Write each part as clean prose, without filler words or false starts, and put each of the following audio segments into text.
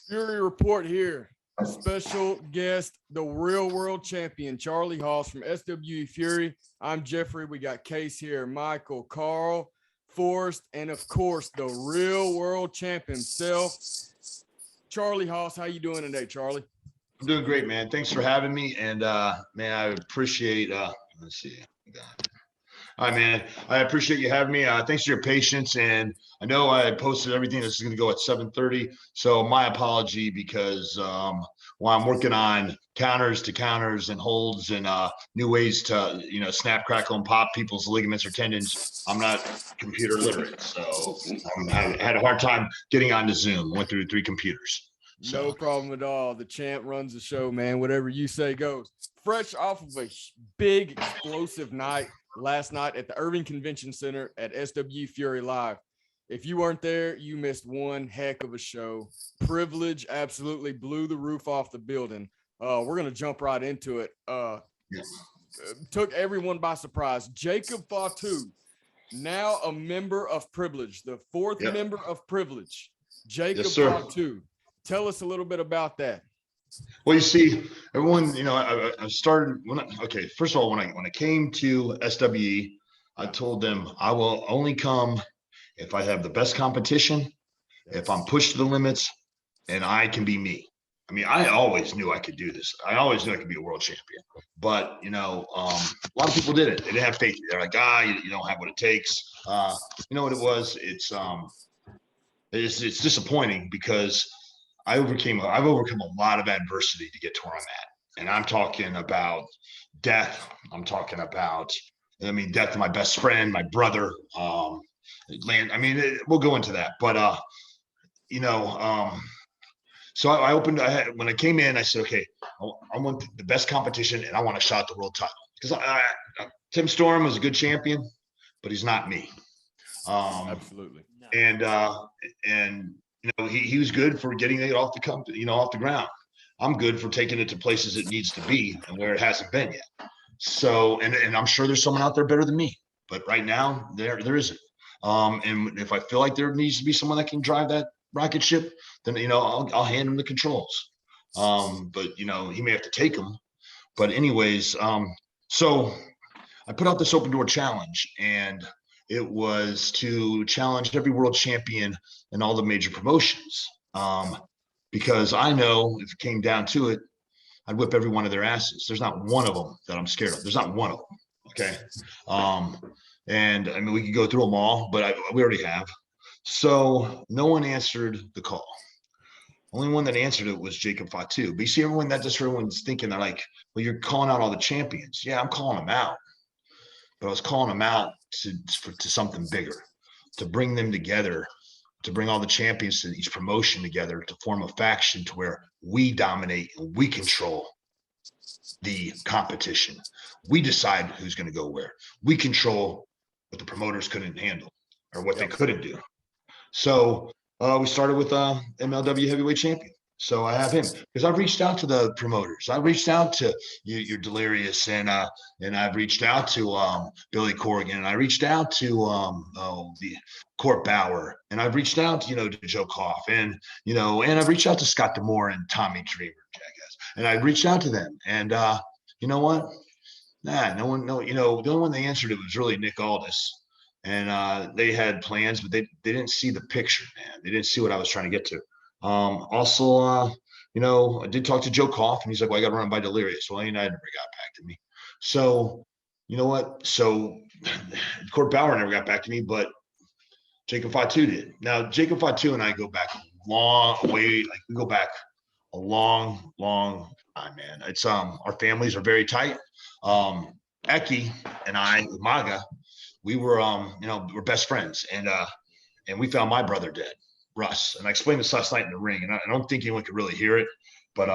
Fury Report here. Special guest, the real world champion, Charlie Haas from SWE Fury. I'm Jeffrey. We got Case here, Michael, Carl, Forrest, and of course, the real world champion himself, Charlie Haas. How you doing today, Charlie? I'm doing great, man. Thanks for having me. And man, I appreciate let's see. All right, man. I appreciate you having me. Thanks for your patience. And I know I posted everything. This is going to go at 7:30. So my apology because while I'm working on counters to counters and holds and new ways to, snap, crackle, and pop people's ligaments or tendons, I'm not computer literate. So I had a hard time getting onto Zoom. Went through 3 computers. So. No problem at all. The champ runs the show, man. Whatever you say goes. Fresh off of a big, explosive night last night at the Irving Convention Center at SWE Fury Live. If you weren't there, you missed one heck of a show. Privilege absolutely blew the roof off the building. We're going to jump right into it. Took everyone by surprise. Jacob Fatu, now a member of Privilege, the 4th member of Privilege. Jacob Fatu. Tell us a little bit about that. Well, you see, everyone, I started first of all, when I came to SWE, I told them I will only come if I have the best competition, if I'm pushed to the limits, and I can be me. I mean, I always knew I could do this. I always knew I could be a world champion. But, a lot of people didn't. They didn't have faith. They're like, you don't have what it takes. You know what it was? It's disappointing because I've overcome a lot of adversity to get to where I'm at. And I'm talking about death. I'm talking about, death to my best friend, my brother, we'll go into that. But, so when I came in, I said, okay, I want the best competition and I want a shot at the world title. Because Tim Storm was a good champion, but he's not me. Absolutely. And he was good for getting it off the ground. I'm good for taking it to places it needs to be and where it hasn't been yet. So, and I'm sure there's someone out there better than me, but right now there isn't. And if I feel like there needs to be someone that can drive that rocket ship, then, I'll hand him the controls. But he may have to take them, but anyways, so I put out this open door challenge, and it was to challenge every world champion in all the major promotions. Because I know if it came down to it, I'd whip every one of their asses. There's not one of them that I'm scared of. There's not one of them. Okay. And we could go through them all, but we already have. So no one answered the call. Only one that answered it was Jacob Fatu. But you see, everyone's thinking, they're like, well, you're calling out all the champions. Yeah, I'm calling them out. But I was calling them out to something bigger, to bring them together, to bring all the champions to each promotion together, to form a faction to where we dominate and we control the competition. We decide who's going to go where. We control what the promoters couldn't handle or what they couldn't do. So we started with MLW Heavyweight Champion. So I have him because I've reached out to the promoters. I reached out to your Delirious, and I've reached out to Billy Corrigan, and I reached out to the Court Bauer, and I've reached out to Joe Koff, and I've reached out to Scott Demore and Tommy Dreamer, jackass, and I reached out to them, and you know what? No one. The only one they answered it was really Nick Aldis. And they had plans, but they didn't see the picture, man. They didn't see what I was trying to get to. Also, I did talk to Joe Koff, and he's like, well, I got to run by Delirious. Well, I never got back to me. So, you know what? So Court Bauer never got back to me, but Jacob Fatu did. Now, Jacob Fatu and I go back a long way. Like, we go back a long, long time, man. It's our families are very tight. Eki and I, Umaga, we were we're best friends, and we found my brother dead, Russ. And I explained this last night in the ring, and I don't think anyone could really hear it, but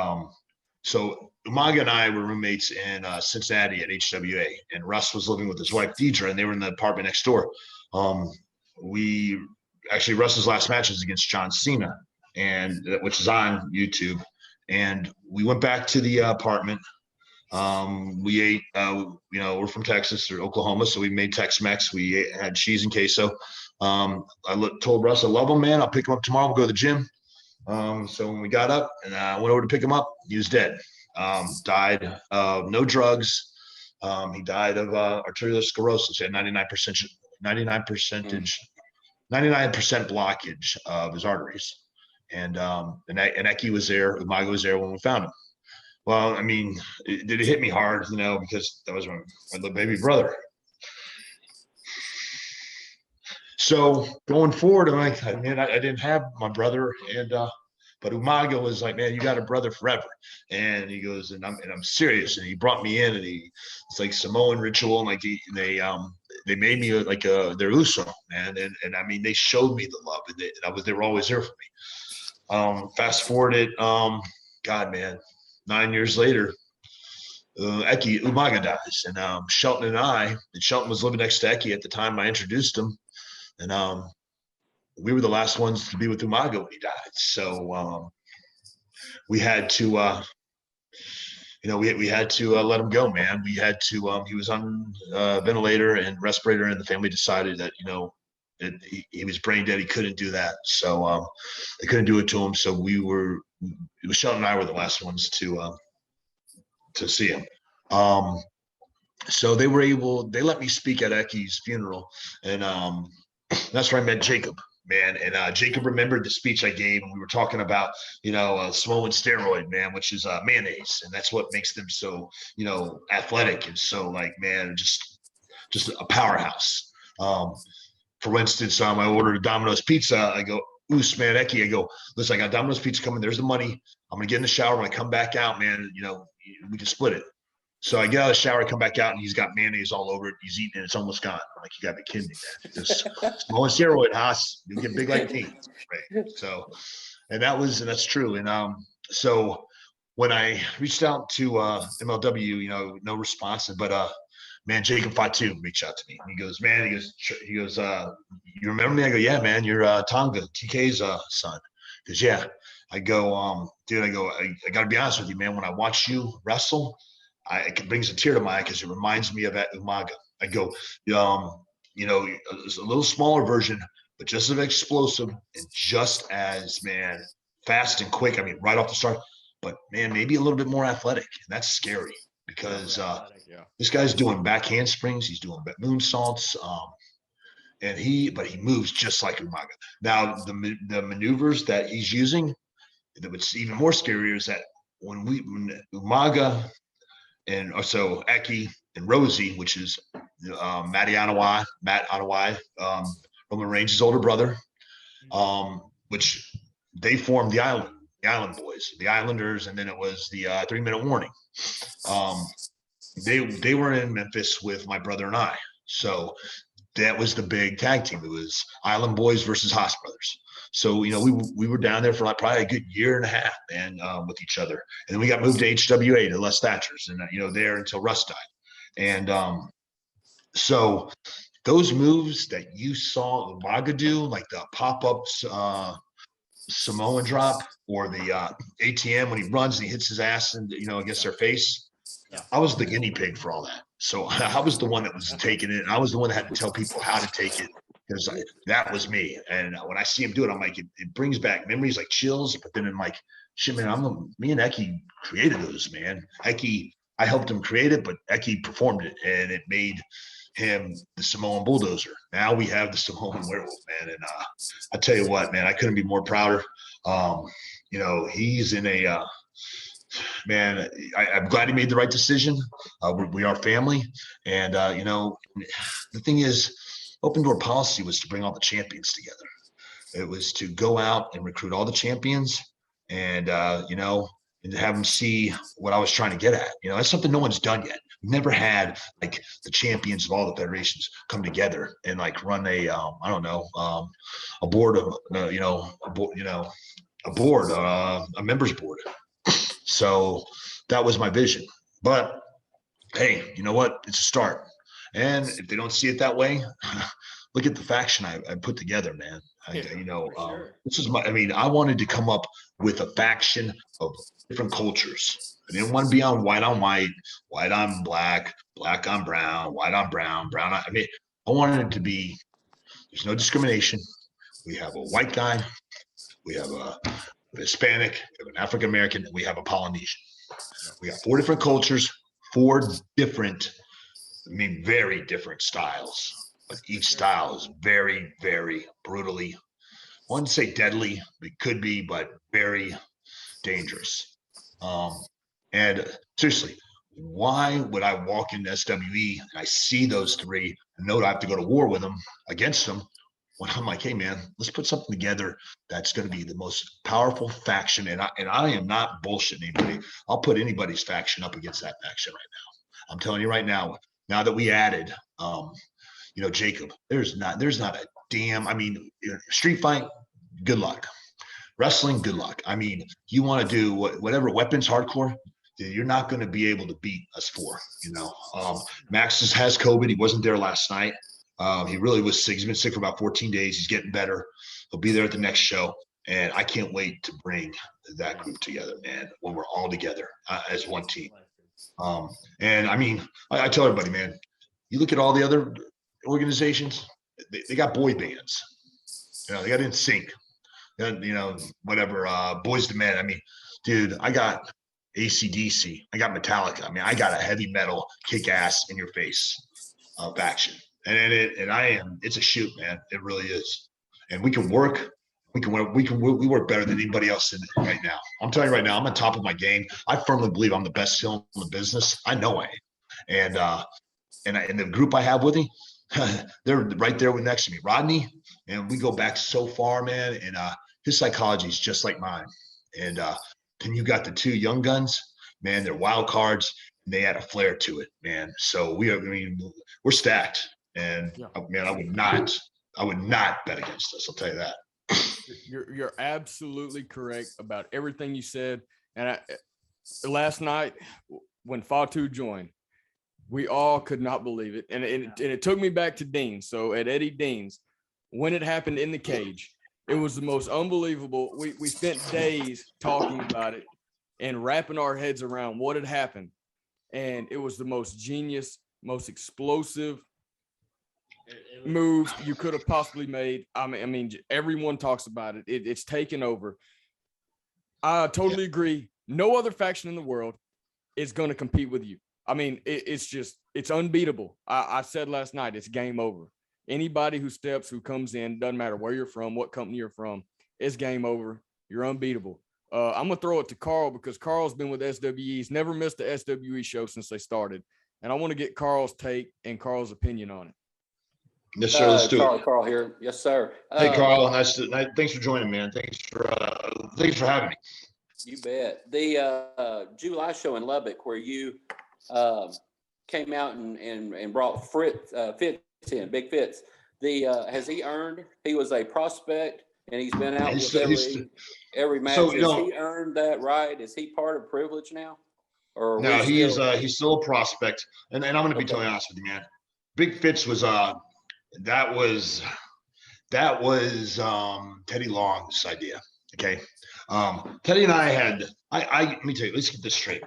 so Umaga and I were roommates in Cincinnati at HWA, and Russ was living with his wife Deidre, and they were in the apartment next door. Russ's last match was against John Cena, and which is on YouTube. And we went back to the apartment. We ate, we're from Texas or Oklahoma, so we made Tex-Mex. We had cheese and queso. I told Russ, I love him, man. I'll pick him up tomorrow. We'll go to the gym. So when we got up and I went over to pick him up, he was dead. Died of no drugs. He died of arterial sclerosis. He had 99% blockage of his arteries. And Eki was there. Umaga was there when we found him. Well, I mean, did it hit me hard, because that was my little baby brother. So going forward, I'm like, man, I didn't have my brother, but Umaga was like, man, you got a brother forever. And he goes, and I'm serious. And he brought me in, and it's like Samoan ritual, and like they made me like their Uso, man. And I mean, they showed me the love, and they were always there for me. Fast forward it, God, man, 9 years later, Umaga dies, and Shelton Shelton was living next to Eki at the time I introduced him, and we were the last ones to be with Umaga when he died. So we had to, we had to let him go, man. We had to. He was on ventilator and respirator, and the family decided that he was brain dead. He couldn't do that, so they couldn't do it to him. So Shelton and I were the last ones to see him. So they let me speak at Eki's funeral, and that's where I met Jacob, man. And Jacob remembered the speech I gave, and we were talking about, Samoan steroid, man, which is mayonnaise, and that's what makes them so, athletic and so, like, man, just a powerhouse. For instance, I ordered a Domino's pizza. I go, "Oos, man, Eki." I go, "Listen, I got Domino's pizza coming. There's the money. I'm gonna get in the shower. When I come back out, man, we can split it." So I get out of the shower, I come back out, and he's got mayonnaise all over it. He's eating it. It's almost gone. I'm like, you got to be kidding me, man. Just small steroid, Haas. You get big like me. Right. So, and that's true. And so when I reached out to MLW, no response. But man, Jacob Fatu reached out to me. And he goes, you remember me? I go, yeah, man, you're Tonga, TK's son. He goes, yeah. I go, dude, I got to be honest with you, man. When I watch you wrestle, it brings a tear to my eye because it reminds me of that Umaga. I go, it's a little smaller version, but just as explosive and just as, man, fast and quick. I mean, right off the start, but man, maybe a little bit more athletic. And that's scary because this guy's doing back handsprings. He's doing moonsaults. But he moves just like Umaga. Now, the maneuvers that he's using, what's even more scarier is that when Umaga and also Eki and Rosie, which is Matt Anawai, Roman Reigns' older brother, which they formed the Island Boys, the Islanders, and then it was the 3-minute warning. They were in Memphis with my brother and I. So that was the big tag team. It was Island Boys versus Haas Brothers. So, we were down there for like probably a good year and a half, man, with each other. And then we got moved to HWA, to Les Thatchers, and, there until Russ died. And so those moves that you saw Umaga do, like the pop-ups, Samoan drop, or the ATM when he runs and he hits his ass and, against their face, I was the guinea pig for all that. So I was the one that was taking it. And I was the one that had to tell people how to take it. Because that was me. And when I see him do it, I'm like, it brings back memories, like chills. But then I'm like, shit, man, me and Eki created those, man. Eki, I helped him create it, but Eki performed it, and it made him the Samoan bulldozer. Now we have the Samoan werewolf, man. And I tell you what, man, I couldn't be more prouder. He's in a man, I'm glad he made the right decision. We are family. And, the thing is, open door policy was to bring all the champions together. It was to go out and recruit all the champions and, and to have them see what I was trying to get at. That's something no one's done yet. We've never had like the champions of all the federations come together and like run a board of, a members board. So that was my vision. But hey, you know what? It's a start. And if they don't see it that way, look at the faction I put together, man. This is I wanted to come up with a faction of different cultures. I didn't want to be on white on white, white on black, black on brown, white on brown, brown on. I wanted it to be, there's no discrimination. We have a white guy. We have a we have Hispanic, we have an African American, and we have a Polynesian. We got 4 different cultures, 4 different, very different styles. But each style is very, very brutally, I wouldn't say deadly, it could be, but very dangerous. And seriously, why would I walk into SWE and I see those 3 and know I have to go to war with them, against them, when I'm like, hey man, let's put something together that's going to be the most powerful faction. And I am not bullshitting anybody. I'll put anybody's faction up against that faction right now. I'm telling you right now that we added, Jacob, there's not a damn, street fight, good luck. Wrestling, good luck. You want to do whatever weapons hardcore, you're not going to be able to beat us 4. Max has COVID. He wasn't there last night. He really was sick. He's been sick for about 14 days. He's getting better. He'll be there at the next show. And I can't wait to bring that group together, man, when we're all together as one team. I tell everybody, man, you look at all the other organizations, they got boy bands. They got NSYNC. Boys to Men. Dude, I got AC/DC. I got Metallica. I got a heavy metal, kick ass in your face faction. It's a shoot, man. It really is. And we can work. We work better than anybody else in it right now. I'm telling you right now, I'm on top of my game. I firmly believe I'm the best heel in the business. I know I am. And the group I have with me, they're right there next to me. Rodney, and we go back so far, man. And his psychology is just like mine. And then you got the 2 young guns, man. They're wild cards. And they add a flair to it, man. So we're stacked. And man, I would not bet against us. I'll tell you that. You're absolutely correct about everything you said. And last night when Fatu joined, we all could not believe it. And it took me back to Dean. So at Eddie Dean's, when it happened in the cage, it was the most unbelievable. We spent days talking about it and wrapping our heads around what had happened. And it was the most genius, most explosive move you could have possibly made. Everyone talks about it. It's taken over. I totally agree. No other faction in the world is going to compete with you. It's unbeatable. I said last night, it's game over. Anybody who comes in, doesn't matter where you're from, what company you're from, it's game over. You're unbeatable. I'm going to throw it to Carl because Carl's been with SWE. He's never missed a SWE show since they started. And I want to get Carl's take and Carl's opinion on it. Yes, sir. Let's do it. Carl here. Yes, sir. Hey, Carl. Thanks for joining, man. Thanks for having me. You bet. The July show in Lubbock where you came out and brought Fitz in, Big Fitz. Has he earned? He was a prospect and he's been out with every match. Has he earned that right? Is he part of privilege now? Or no, he's still a prospect. And I'm going to be totally honest with you, man. Big Fitz was that was Teddy Long's idea. Okay. Teddy and I had, let me tell you, let's get this straight.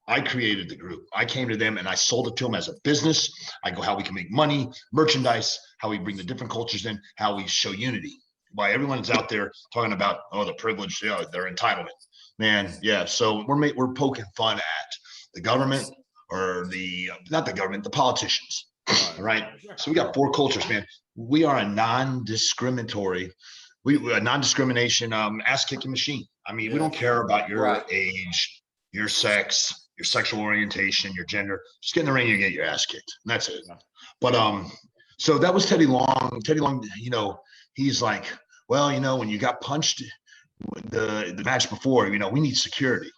I created the group. I came to them and I sold it to them as a business. I go how we can make money, merchandise, how we bring the different cultures in, how we show unity. Why everyone's out there talking about, the privilege, their entitlement. Man, yeah. So we're poking fun at the government or not the government, the politicians. All right. So we got 4 cultures, man. We are a non-discrimination ass-kicking machine. We don't care about your age, your sex, your sexual orientation, your gender. Just get in the ring, you get your ass kicked. And that's it. But so that was Teddy Long. Teddy Long, he's like, well, when you got punched the match before, we need security.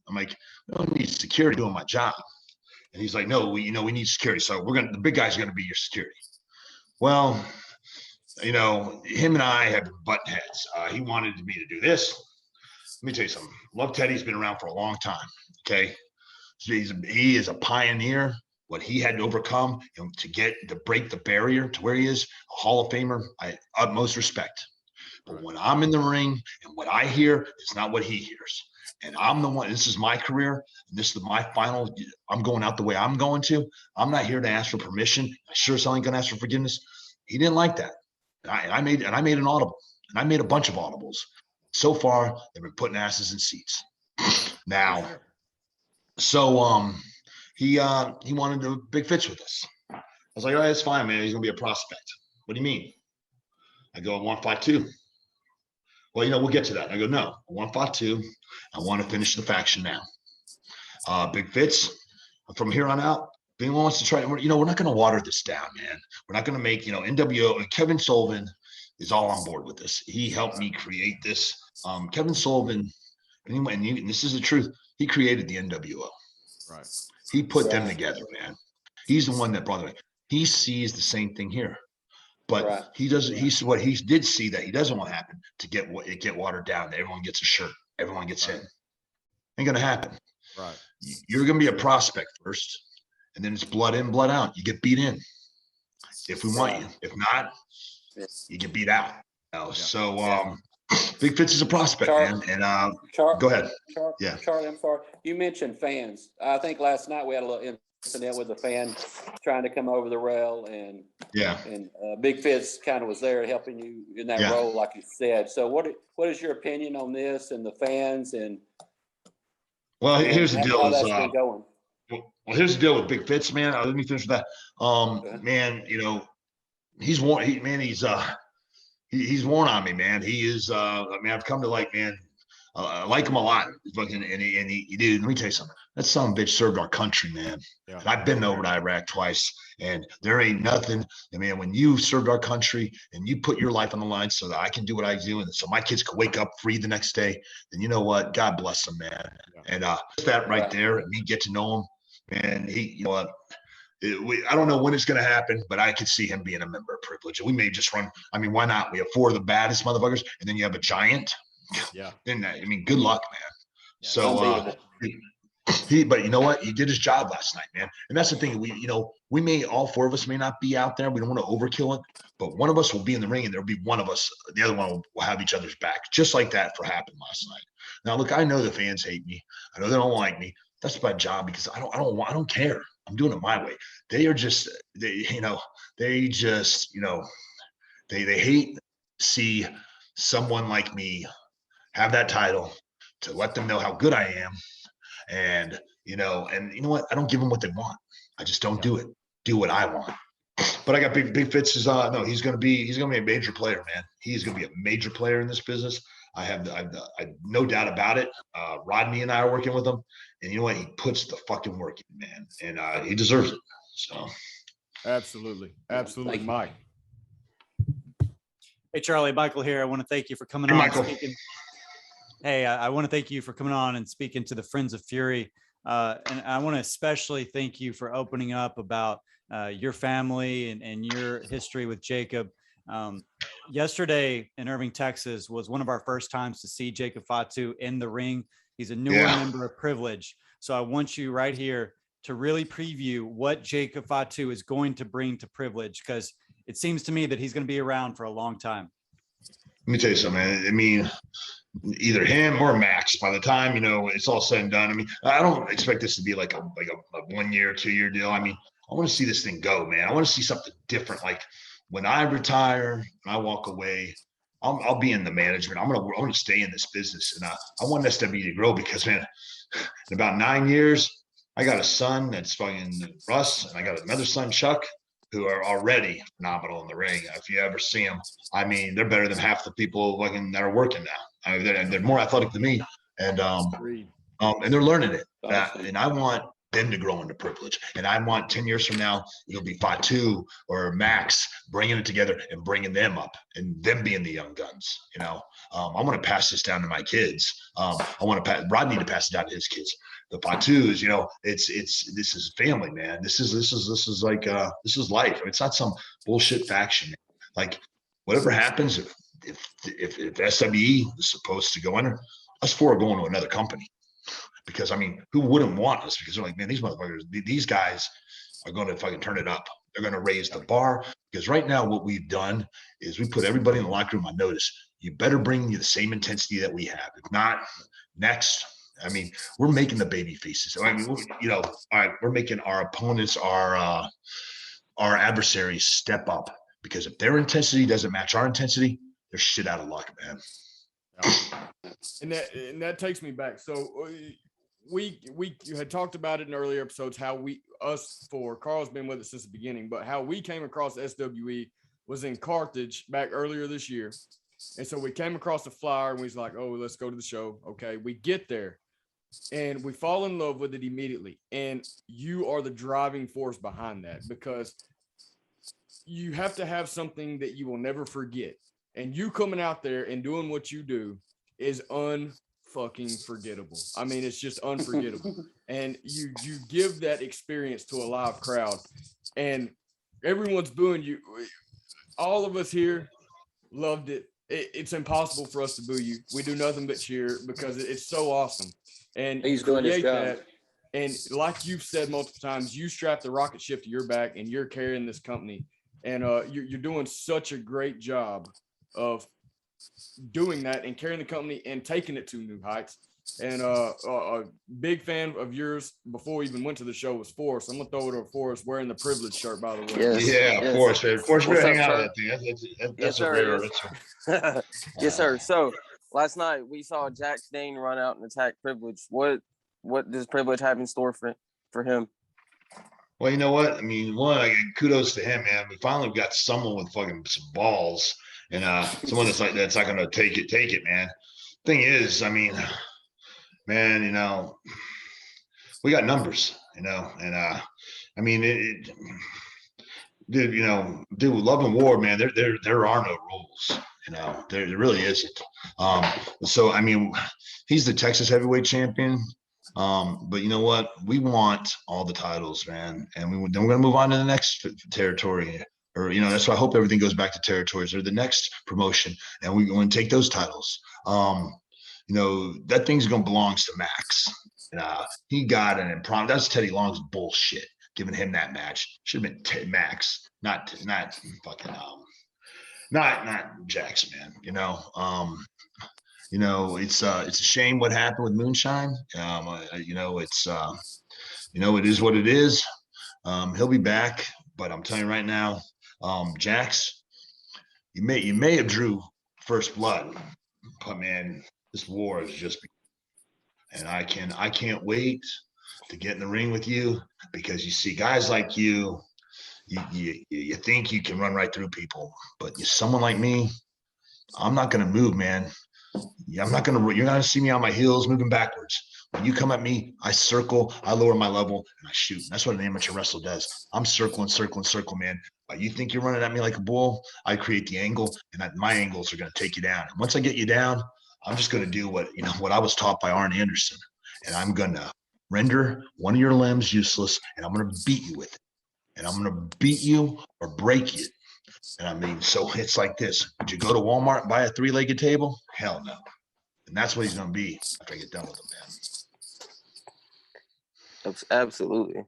I'm like, I don't need security doing my job. And he's like, no, we need security. So the big guy's going to be your security. Well, him and I have been button heads. He wanted me to do this. Let me tell you something. Love Teddy's been around for a long time. Okay. So he is a pioneer. What he had to overcome to break the barrier to where he is, a Hall of Famer, utmost respect. But when I'm in the ring and what I hear is not what he hears. And I'm the one, this is my career. And this is my final, I'm going out the way I'm going to. I'm not here to ask for permission. I sure as hell ain't going to ask for forgiveness. He didn't like that. I made an audible, and I made a bunch of audibles. So far, they've been putting asses in seats. Now, so he wanted to big fits with us. I was like, all right, it's fine, man. He's gonna be a prospect. What do you mean? I go, I want Fatu. Well, we'll get to that. I go, no, I want Fatu. I want to finish the faction now. Big fits from here on out. If anyone wants to try, we're not going to water this down, man. We're not going to make, NWO. And Kevin Sullivan is all on board with this. He helped me create this. Kevin Sullivan, and this is the truth. He created the NWO. Right. He put them together, man. He's the one that brought it. He sees the same thing here, but he doesn't. He's what he did see that he doesn't want to happen to get watered down. That everyone gets a shirt. Everyone gets in. Ain't going to happen. Right. You're going to be a prospect first, and then it's blood in, blood out. You get beat in if we want you. If not, you get beat out. So Big Fitz is a prospect, man. And go ahead. Charlie, I'm sorry. You mentioned fans. I think last night we had a little incident with a fan trying to come over the rail, and Big Fitz kind of was there helping you in that role, like you said. So what is your opinion on this and the fans and? Well, here's the deal. Well, here's the deal with Big Fitz, man. Let me finish with that. Man, he's worn. He's worn on me, man. He is. I've come to like, man. I like him a lot. Fucking, and he did. Let me tell you something. That son of a bitch served our country, man. Yeah. And I've been over to Iraq twice, and there ain't nothing. I mean, when you served our country and you put your life on the line so that I can do what I do, and so my kids can wake up free the next day, then you know what? God bless him, man. Yeah. And that right there, and me get to know him, man. I don't know when it's going to happen, but I could see him being a member of Privilege. We may just run. I mean, why not? We have 4 of the baddest motherfuckers, and then you have a giant. Yeah. Then good luck, man. Yeah, so but you know what? He did his job last night, man. And that's the thing. We may, all 4 of us may not be out there. We don't want to overkill it, but one of us will be in the ring, and there'll be one of us. The other one will have each other's back, just like that happened last night. Now, look, I know the fans hate me. I know they don't like me. That's my job because I don't care. I'm doing it my way. They are just, they hate to see someone like me have that title, to let them know how good I am. And you know what? I don't give them what they want. I just don't do it. Do what I want. But I got Big Fitz is no, he's gonna be a major player, man. He's gonna be a major player in this business. I have no doubt about it. Rodney and I are working with him, and you know what? He puts the fucking work in, man, and he deserves it. So absolutely, Mike. Hey, Charlie, Michael here. I want to thank you for coming on. Michael. Hey, I want to thank you for coming on and speaking to the Friends of Fury. And I want to especially thank you for opening up about your family and your history with Jacob. Yesterday in Irving, Texas was one of our first times to see Jacob Fatu in the ring. He's a newer member of Privilege. So I want you right here to really preview what Jacob Fatu is going to bring to Privilege, because it seems to me that he's going to be around for a long time. Let me tell you something, man. I mean, either him or Max, by the time, it's all said and done. I mean, I don't expect this to be like a 1 year, 2 year deal. I mean, I want to see this thing go, man. I want to see something different. Like when I retire, when I walk away, I'll be in the management. I'm going to stay in this business. And I want SWE to grow because, man, in about 9 years, I got a son that's fucking Russ, and I got another son, Chuck, who are already phenomenal in the ring. If you ever see them, I mean, they're better than half the people that are working now. I mean, they're more athletic than me, and they're learning it. And I want them to grow into Privilege. And I want 10 years from now, it'll be Fatu or Max bringing it together and bringing them up and them being the young guns. I want to pass this down to my kids. I want Rodney to pass it down to his kids. The Fatus, this is family, man. This is like this is life. It's not some bullshit faction. Like whatever happens, if SWE is supposed to go under, us 4 are going to another company. Because I mean, who wouldn't want us? Because they're like, man, these motherfuckers, these guys are going to fucking turn it up. They're going to raise the bar. Because right now, what we've done is we put everybody in the locker room on notice. You better bring you the same intensity that we have. If not, next. I mean, we're making the baby faces. I mean, all right, we're making our opponents, our adversaries step up. Because if their intensity doesn't match our intensity, they're shit out of luck, man. And that takes me back. So we had talked about it in earlier episodes how Carl's been with us since the beginning, but how we came across SWE was in Carthage back earlier this year. And so we came across the flyer and we was like, oh, let's go to the show. Okay, we get there and we fall in love with it immediately. And you are the driving force behind that, because you have to have something that you will never forget. And you coming out there and doing what you do is unfucking forgettable. I mean, it's just unforgettable. And you give that experience to a live crowd, and everyone's booing you. All of us here loved it. It's impossible for us to boo you. We do nothing but cheer because it's so awesome. And he's doing his job. that. And like you've said multiple times, you strap the rocket ship to your back and you're carrying this company. And you're doing such a great job of doing that and carrying the company and taking it to new heights. And a big fan of yours before we even went to the show was Forrest. I'm gonna throw it to Forrest wearing the privilege shirt, by the way. Yes. Yeah, Forrest, man. Forrest, we're hanging out sir? with that thing. That's Yes, a sir. rare. Yes, sir. So last night we saw Jack Stain run out and attack Privilege. What does Privilege have in store for him? Well, you know what? I mean, kudos to him, man. We finally got someone with fucking some balls, and someone that's not gonna take it, man. Thing is, I mean, man, you know, we got numbers, you know, and I mean, dude, you know, dude, love and war, man. There are no rules, you know. There really isn't. So I mean, he's the Texas heavyweight champion. But you know what? We want all the titles, man, and then we're gonna move on to the next territory, or you know, that's why I hope everything goes back to territories or the next promotion, and we're going to take those titles. You know, that thing's gonna belongs to Max. And he got an impromptu. That's Teddy Long's bullshit. Giving him that match should have been Max, not fucking not Jax, man. You know, it's a shame what happened with Moonshine. You know, it's you know, it is what it is. He'll be back, but I'm telling you right now, Jax, you may have drew first blood, but man, this war is just, and I can't wait to get in the ring with you, because you see guys like you think you can run right through people, but someone like me, I'm not gonna move, man. You're not gonna see me on my heels moving backwards. When you come at me, I circle, I lower my level, and I shoot. That's what an amateur wrestler does. I'm circling, man. But you think you're running at me like a bull? I create the angle, and my angles are gonna take you down. And once I get you down, I'm just gonna do what I was taught by Arn Anderson, and I'm gonna render one of your limbs useless, and I'm gonna beat you with it. And I'm gonna beat you or break you. And I mean, so it's like this. Would you go to Walmart and buy a 3-legged table? Hell no. And that's what he's going to be after I get done with him, man. Absolutely.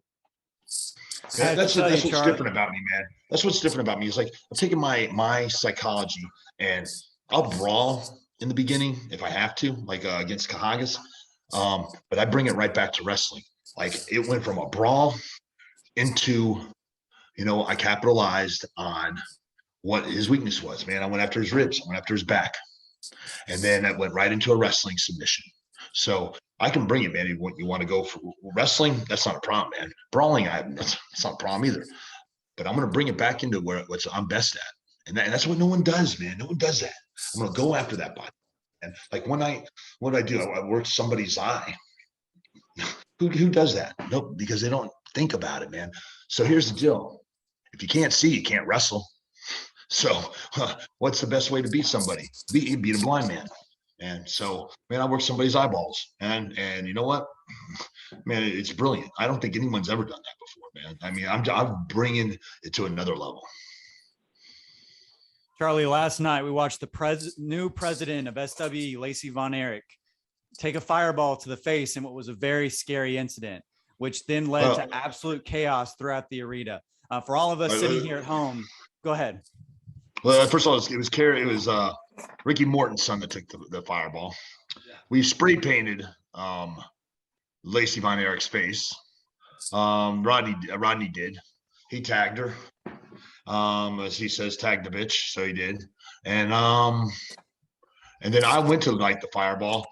That's what's different about me, man. That's what's different about me. It's like I'm taking my psychology, and I'll brawl in the beginning if I have to, like against Kahagas. But I bring it right back to wrestling. Like it went from a brawl into, you know, I capitalized on what his weakness was, man. I went after his ribs, I went after his back. And then I went right into a wrestling submission. So I can bring it, man. You want to go for wrestling? That's not a problem, man. Brawling, that's not a problem either. But I'm going to bring it back into what I'm best at. And that's what no one does, man. No one does that. I'm going to go after that body. And like what do I do? I work somebody's eye. Who does that? No, because they don't think about it, man. So here's the deal. If you can't see, you can't wrestle. So what's the best way to beat somebody? Beat a blind man. And so, man, I work somebody's eyeballs. And you know what? Man, it's brilliant. I don't think anyone's ever done that before, man. I mean, I'm bringing it to another level. Charlie, last night we watched the new president of SWE, Lacey Von Erich, take a fireball to the face in what was a very scary incident, which then led to absolute chaos throughout the arena. For all of us sitting here at home, go ahead. Well, first of all, it was Ricky Morton's son that took the fireball. Yeah. We spray painted Lacey Von Erich's face. Rodney did. He tagged her. As he says, tag the bitch. So he did. And And then I went to light the fireball,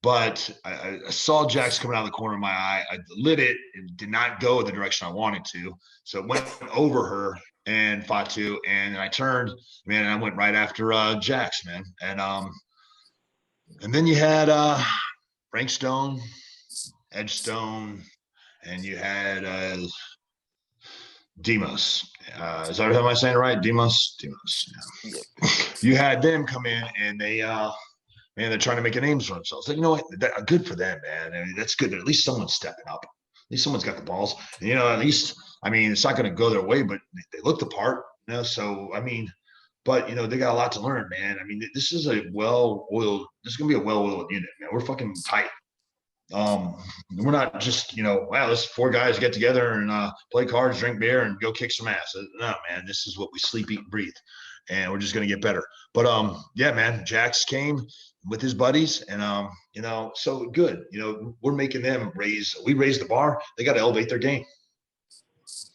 but I saw Jax coming out of the corner of my eye. I lit it and did not go the direction I wanted to. So it went over her and Fatu, and I turned, man, and I went right after Jax, man. And then you had Frank Stone, Edge Stone, and you had Demos. Is that how am I saying it right? Demos. Yeah. You had them come in, and they, man, they're trying to make a name for themselves. You know what? Good for them, man. I mean, that's good. At least someone's stepping up. At least someone's got the balls. And, at least, I mean, it's not going to go their way, but they look the part. So I mean, but they got a lot to learn, man. I mean, this is a well-oiled. This is gonna be a well-oiled unit, man. We're fucking tight. We're not just wow, let's 4 guys get together and play cards, drink beer, and go kick some ass. No, man, this is what we sleep, eat, and breathe, and we're just gonna get better. But yeah, man, Jax came with his buddies, and so good. We're making them raise the bar. They got to elevate their game.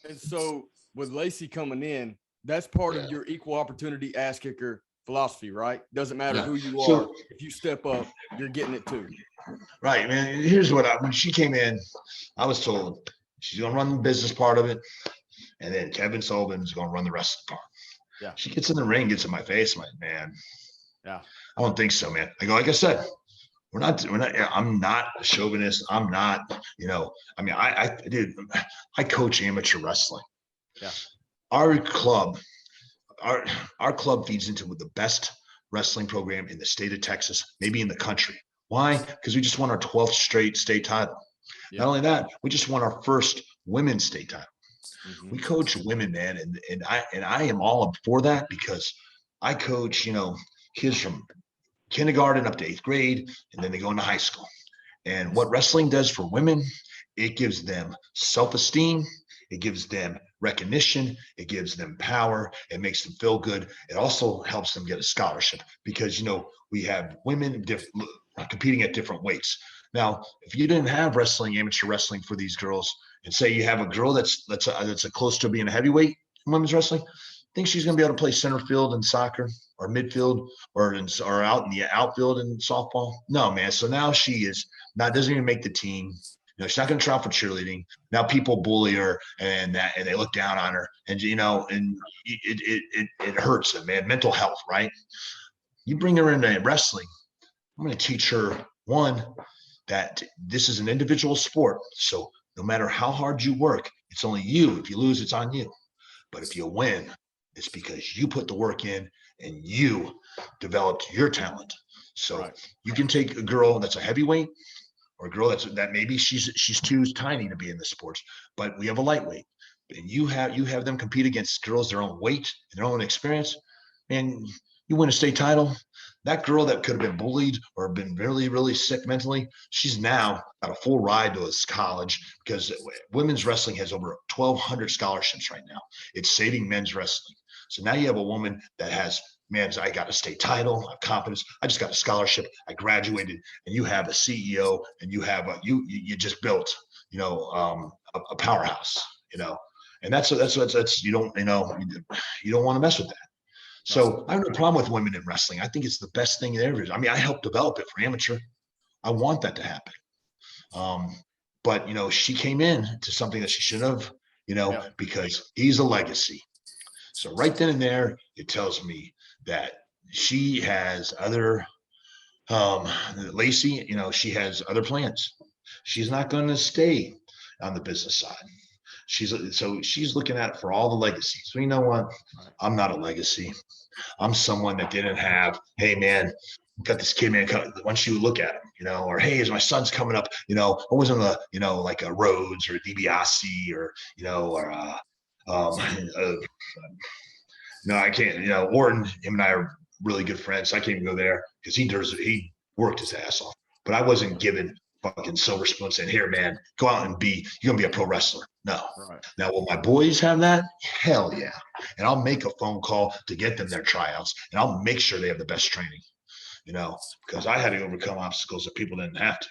And so with Lacey coming in, that's part of your equal opportunity ass kicker philosophy, right? Doesn't matter who you are. If you step up, you're getting it too. Right, man. Here's what when she came in, I was told she's going to run the business part of it, and then Kevin Sullivan's going to run the rest of the part. Yeah. She gets in the ring, gets in my face. I'm like, man, yeah, I don't think so, man. I go, like I said, we're not. I'm not a chauvinist. I'm not. I mean, I coach amateur wrestling. Yeah. Our club feeds into the best wrestling program in the state of Texas, maybe in the country. Why? Because we just won our 12th straight state title. Yeah. Not only that, we just won our first women's state title. Mm-hmm. We coach women, man, and I am all up for that because I coach, kids from kindergarten up to 8th grade, and then they go into high school. And what wrestling does for women, it gives them self-esteem, it gives them recognition, it gives them power, it makes them feel good. It also helps them get a scholarship because we have women competing at different weights. Now, if you didn't have amateur wrestling for these girls, and say you have a girl that's a close to being a heavyweight in women's wrestling, think she's going to be able to play center field in soccer or midfield or out in the outfield in softball? No, man. So now she doesn't even make the team. She's not going to try out for cheerleading. Now people bully her and they look down on her, and and it hurts them, man. Mental health, right? You bring her into wrestling, I'm going to teach her, one, that this is an individual sport. So no matter how hard you work, it's only you. If you lose, it's on you. But if you win, it's because you put the work in and you developed your talent. So you can take a girl that's a heavyweight or a girl that maybe she's too tiny to be in the sports, but we have a lightweight. And you have them compete against girls their own weight and their own experience, and you win a state title. That girl that could have been bullied or been really, really sick mentally, she's now got a full ride to a college because women's wrestling has over 1,200 scholarships right now. It's saving men's wrestling. So now you have a woman that has, man, I got a state title, I have confidence, I just got a scholarship, I graduated, and you have a CEO, and you have you just built, a powerhouse, and that's you don't want to mess with that. So I have no problem with women in wrestling. I think it's the best thing ever. I mean, I helped develop it for amateur. I want that to happen. But she came in to something that she shouldn't have, because he's a legacy. So right then and there, it tells me that she has other, Lacey, she has other plans. She's not going to stay on the business side. She's looking at it for all the legacies. So you know what? I'm not a legacy. I'm someone that didn't have, hey man, got this kid, man, why don't you look at him, or hey, is my son's coming up, I was on the, like a Rhodes or DiBiase or, no, I can't, Orton, him and I are really good friends. So I can't even go there because he worked his ass off, but I wasn't given fucking silver spoon saying, here, man, go out and you're going to be a pro wrestler. No. Right. Now, will my boys have that? Hell yeah. And I'll make a phone call to get them their tryouts, and I'll make sure they have the best training, because I had to overcome obstacles that people didn't have to.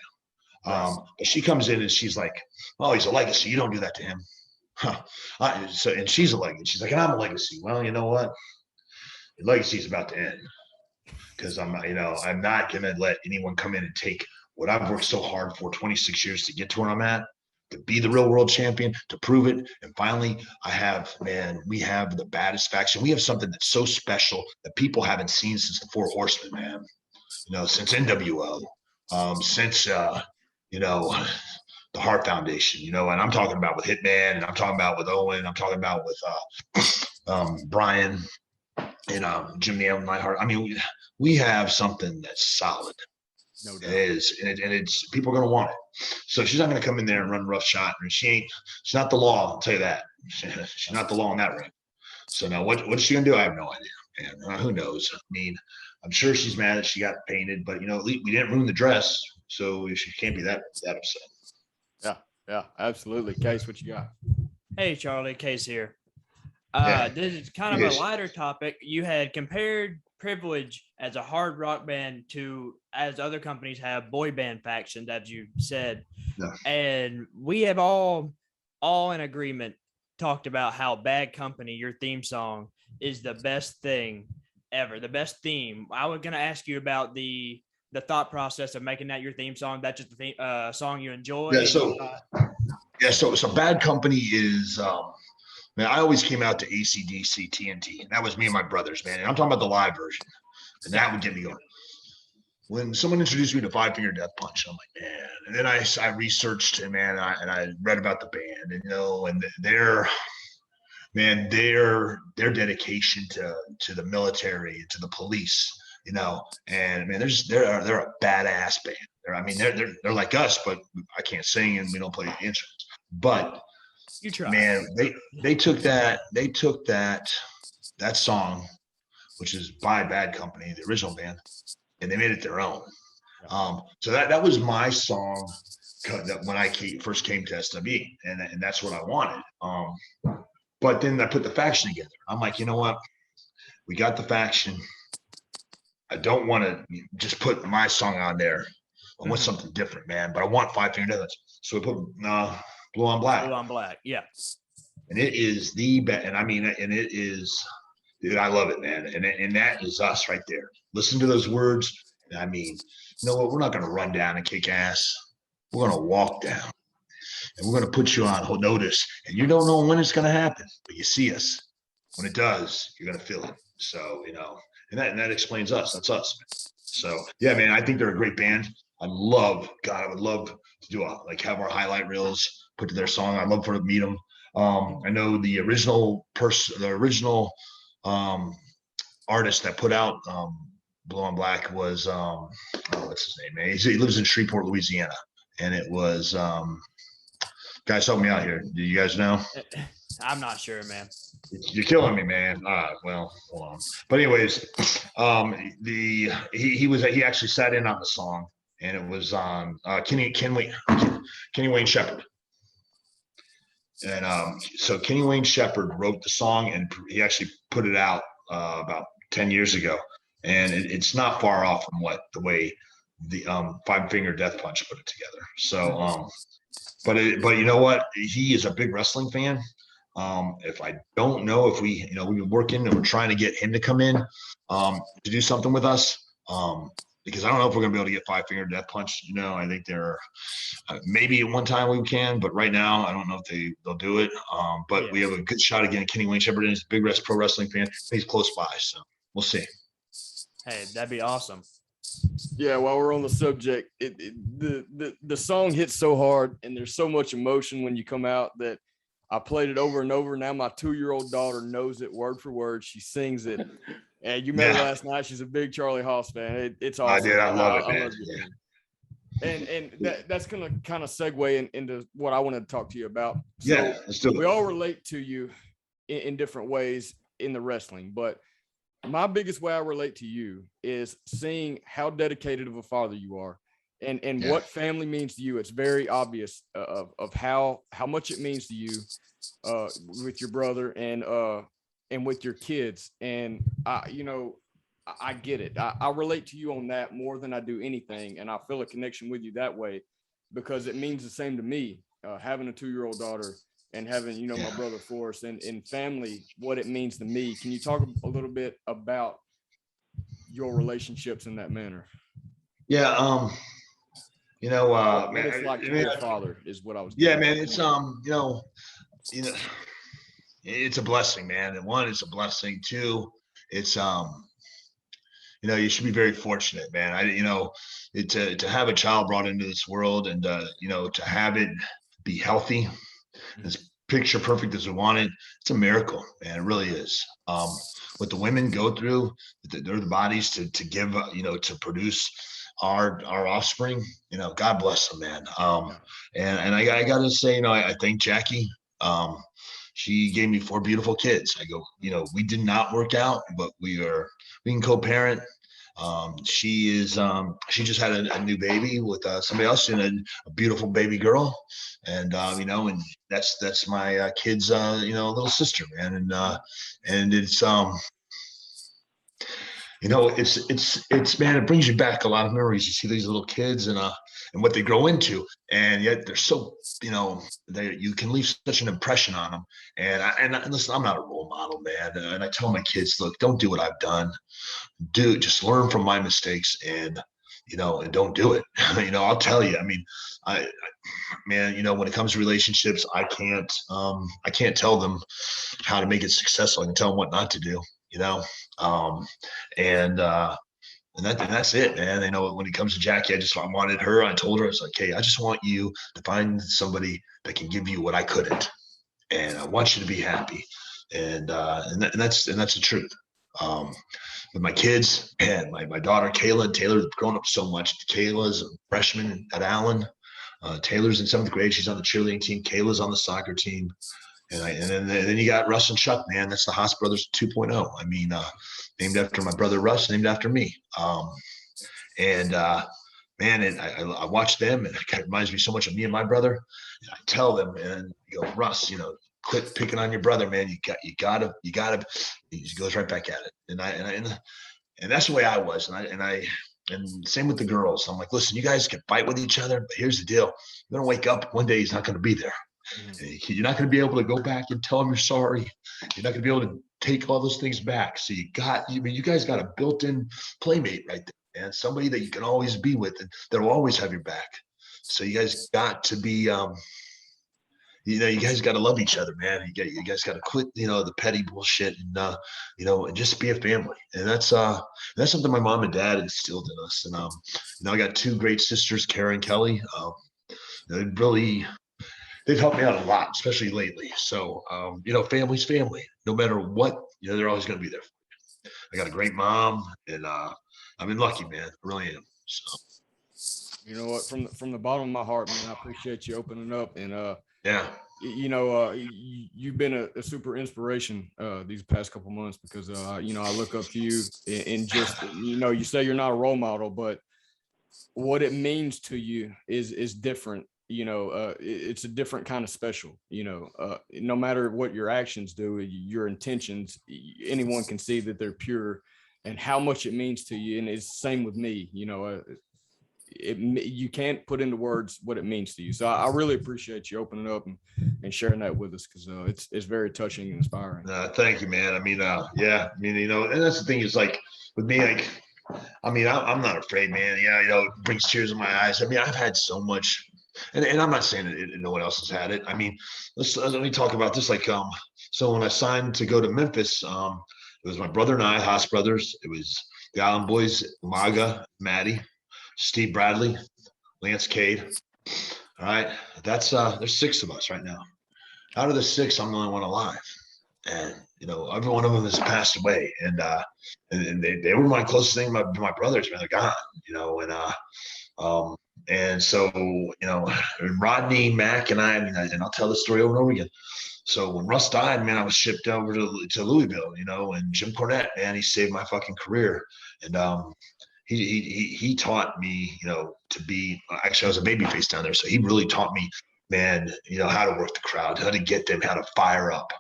But she comes in and she's like, oh, he's a legacy. You don't do that to him. Huh. And she's a legacy. She's like, and I'm a legacy. Well, you know what? Your legacy is about to end. because I'm not going to let anyone come in and take what I've worked so hard for 26 years to get to where I'm at, to be the real world champion, to prove it. And finally, we have the baddest faction. We have something that's so special that people haven't seen since the Four Horsemen, man. Since NWO, since the Hart Foundation, and I'm talking about with Hitman, and I'm talking about with Owen, I'm talking about with Brian and Jim Neidhart. I mean, we have something that's solid. No doubt. It is, and it's people are going to want it. So she's not going to come in there and run roughshod, and she's not the law. I'll tell you that. She's not the law in that ring. So now, what is she going to do? I have no idea. And who knows? I mean, I'm sure she's mad that she got painted, but at least we didn't ruin the dress, so she can't be that upset. Yeah, absolutely. Case, what you got? Hey, Charlie, Case here. Yeah. This is kind of a lighter topic. You had compared Privilege as a hard rock band to, as other companies have, boy band factions, as you said. Yeah. And we have all in agreement talked about how Bad Company, your theme song, is the best thing ever, the best theme. I was going to ask you about the thought process of making that your theme song. That's just the song you enjoy. So Bad Company is man, I always came out to AC/DC, TNT, and that was me and my brothers, man. And I'm talking about the live version, and that would get me going. When someone introduced me to Five Finger Death Punch, I'm like, man. And then I researched, and man, I read about the band, and their dedication to the military, to the police, and man, they're a badass band. They're like us, but I can't sing and we don't play instruments, but. You try. Man, they took that song, which is by Bad Company, the original band, and they made it their own. So that was my song when I first came to SWE, and that's what I wanted. But then I put the faction together. I'm like, you know what? We got the faction. I don't want to just put my song on there. I want something different, man. But I want Five Finger Death Punch. So we put Blue on Black. Blue on Black, yeah. And it is the best. And it is, dude, I love it, man. And that is us right there. Listen to those words. And you know what? We're not going to run down and kick ass. We're going to walk down. And we're going to put you on notice. And you don't know when it's going to happen, but you see us. When it does, you're going to feel it. So, and that explains us. That's us. So, yeah, man, I think they're a great band. I would love to do have our highlight reels put to their song. I'd love to meet them. I know the original artist that put out Blue on Black was what's his name, man? He lives in Shreveport, Louisiana, and it was guys, help me out here. Do you guys know? I'm not sure, man. You're killing me, man. Well, hold on. But anyways, he actually sat in on the song. And it was Kenny Wayne Shepherd. And so Kenny Wayne Shepherd wrote the song, and he actually put it out about 10 years ago. And it's not far off from the way the Five Finger Death Punch put it together. So, but you know what? He is a big wrestling fan. If I don't know if we've been working and we're trying to get him to come in to do something with us. Because I don't know if we're going to be able to get Five Finger Death Punch. I think they're maybe at one time we can, but right now I don't know if they'll do it. But we have a good shot again. Kenny Wayne Shepherd is a big pro wrestling fan. He's close by, so we'll see. Hey, that'd be awesome. Yeah, while we're on the subject, the song hits so hard, and there's so much emotion when you come out that I played it over and over. Now my 2-year-old daughter knows it word for word. She sings it. And you met her last night. She's a big Charlie Haas fan. It's awesome. I did. I love it, man. And that's going to kind of segue into what I wanted to talk to you about. So let's do it. We all relate to you in different ways in the wrestling, but my biggest way I relate to you is seeing how dedicated of a father you are and what family means to you. It's very obvious of how much it means to you with your brother and with your kids. And I get it. I relate to you on that more than I do anything. And I feel a connection with you that way because it means the same to me, having a 2-year-old daughter and having, my brother Forrest and family, what it means to me. Can you talk a little bit about your relationships in that manner? Yeah. What Man, it's like to be a father is what I was. Yeah, man. It's you know, it's a blessing, man. And one, it's a blessing. Two, it's you should be very fortunate, man. To have a child brought into this world and to have it be healthy, as picture perfect as we want it, it's a miracle, man. It really is. What the women go through, their bodies to give, to produce our offspring, God bless them, man. And I got to say, I thank Jackie. She gave me 4 beautiful kids. I go, we did not work out, but we can co-parent. She just had a new baby with somebody else and a beautiful baby girl. And, and that's my kid's, little sister, man. And it's, it's man, it brings you back a lot of memories. You see these little kids and what they grow into, and yet they're so, you can leave such an impression on them. And listen, I'm not a role model, man. And I tell my kids, look, don't do what I've done. Just learn from my mistakes and don't do it. I'll tell you, I mean, man, when it comes to relationships, I can't tell them how to make it successful. I can tell them what not to do, and that's it, man. When it comes to Jackie, I wanted her. I told her, I was like, hey, I just want you to find somebody that can give you what I couldn't, and I want you to be happy, and that's the truth. With my kids and my daughter Kayla and Taylor, have grown up so much. Kayla's a freshman at Allen. Taylor's in 7th grade. She's on the cheerleading team. Kayla's on the soccer team. And then you got Russ and Chuck, man. That's the Haas brothers 2.0. I mean, named after my brother Russ, named after me. Man, and I watch them, and it reminds me so much of me and my brother. And I tell them, and Russ, quit picking on your brother, man. You gotta. He goes right back at it, and that's the way I was, and same with the girls. I'm like, listen, you guys can fight with each other, but here's the deal: you're gonna wake up one day, he's not gonna be there. You're not gonna be able to go back and tell him you're sorry. You're not gonna be able to take all those things back. So you guys got a built-in playmate right there, man. Somebody that you can always be with, and that'll always have your back. So you guys got to be you guys got to love each other, man. You guys got to quit, the petty bullshit and, and just be a family. And that's something my mom and dad instilled in us. And, I got 2 great sisters, Kara and Kelly. They've helped me out a lot, especially lately. So, family's family, no matter what, they're always going to be there. I got a great mom, and I've been lucky, man. I really am. So, you know what, from the bottom of my heart, man, I appreciate you opening up and, yeah. You've been a super inspiration these past couple months because I look up to you and just you say you're not a role model, but what it means to you is different. It's a different kind of special. No matter what your actions do, your intentions, anyone can see that they're pure, and how much it means to you. And it's the same with me. You can't put into words what it means to you. So I really appreciate you opening up and sharing that with us because it's very touching and inspiring. Thank you, man. I mean, yeah, I mean, and that's the thing is like with me, like, I mean, I'm not afraid, man. Yeah, it brings tears in my eyes. I mean, I've had so much, and I'm not saying that no one else has had it. I mean, let me talk about this. Like, so when I signed to go to Memphis, it was my brother and I, Haas brothers. It was the Island Boys, Maga, Maddie, Steve Bradley, Lance Cade. All right. There's 6 of us right now. Out of the 6, I'm the only one alive. And, every one of them has passed away. And they were my closest thing, my brothers, man, they're gone, and so, Rodney, Mac, and and I'll tell the story over and over again. So when Russ died, man, I was shipped over to Louisville, and Jim Cornette, man, he saved my fucking career. And, he taught me, to be, actually I was a babyface down there. So he really taught me, man, how to work the crowd, how to get them, how to fire up.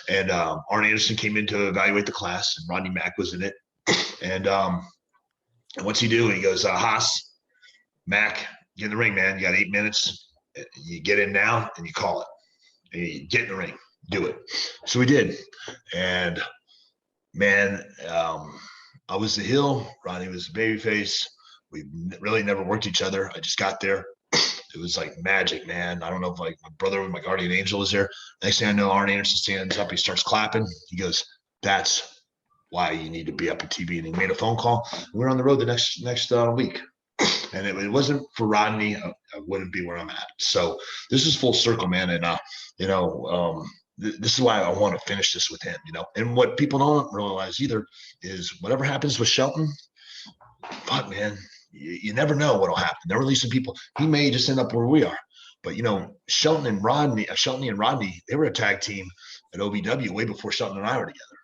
And Arn Anderson came in to evaluate the class, and Rodney Mack was in it. And what's he do? He goes, Haas, Mac, get in the ring, man. You got 8 minutes. You get in now and you call it. And you get in the ring, do it. So we did. And man, I was the heel. Rodney was the babyface. We really never worked each other. I just got there. It was like magic, man. I don't know if like my brother, my guardian angel was there. Next thing I know, Arn Anderson stands up. He starts clapping. He goes, "That's why you need to be up at TV." And he made a phone call. We were on the road the next week. And it wasn't for Rodney, I wouldn't be where I'm at. So this is full circle, man. And, this is why I want to finish this with him, And what people don't realize either is whatever happens with Shelton, fuck, man, you never know what'll happen. They're releasing people. He may just end up where we are. But, Shelton and Rodney, they were a tag team at OVW way before Shelton and I were together.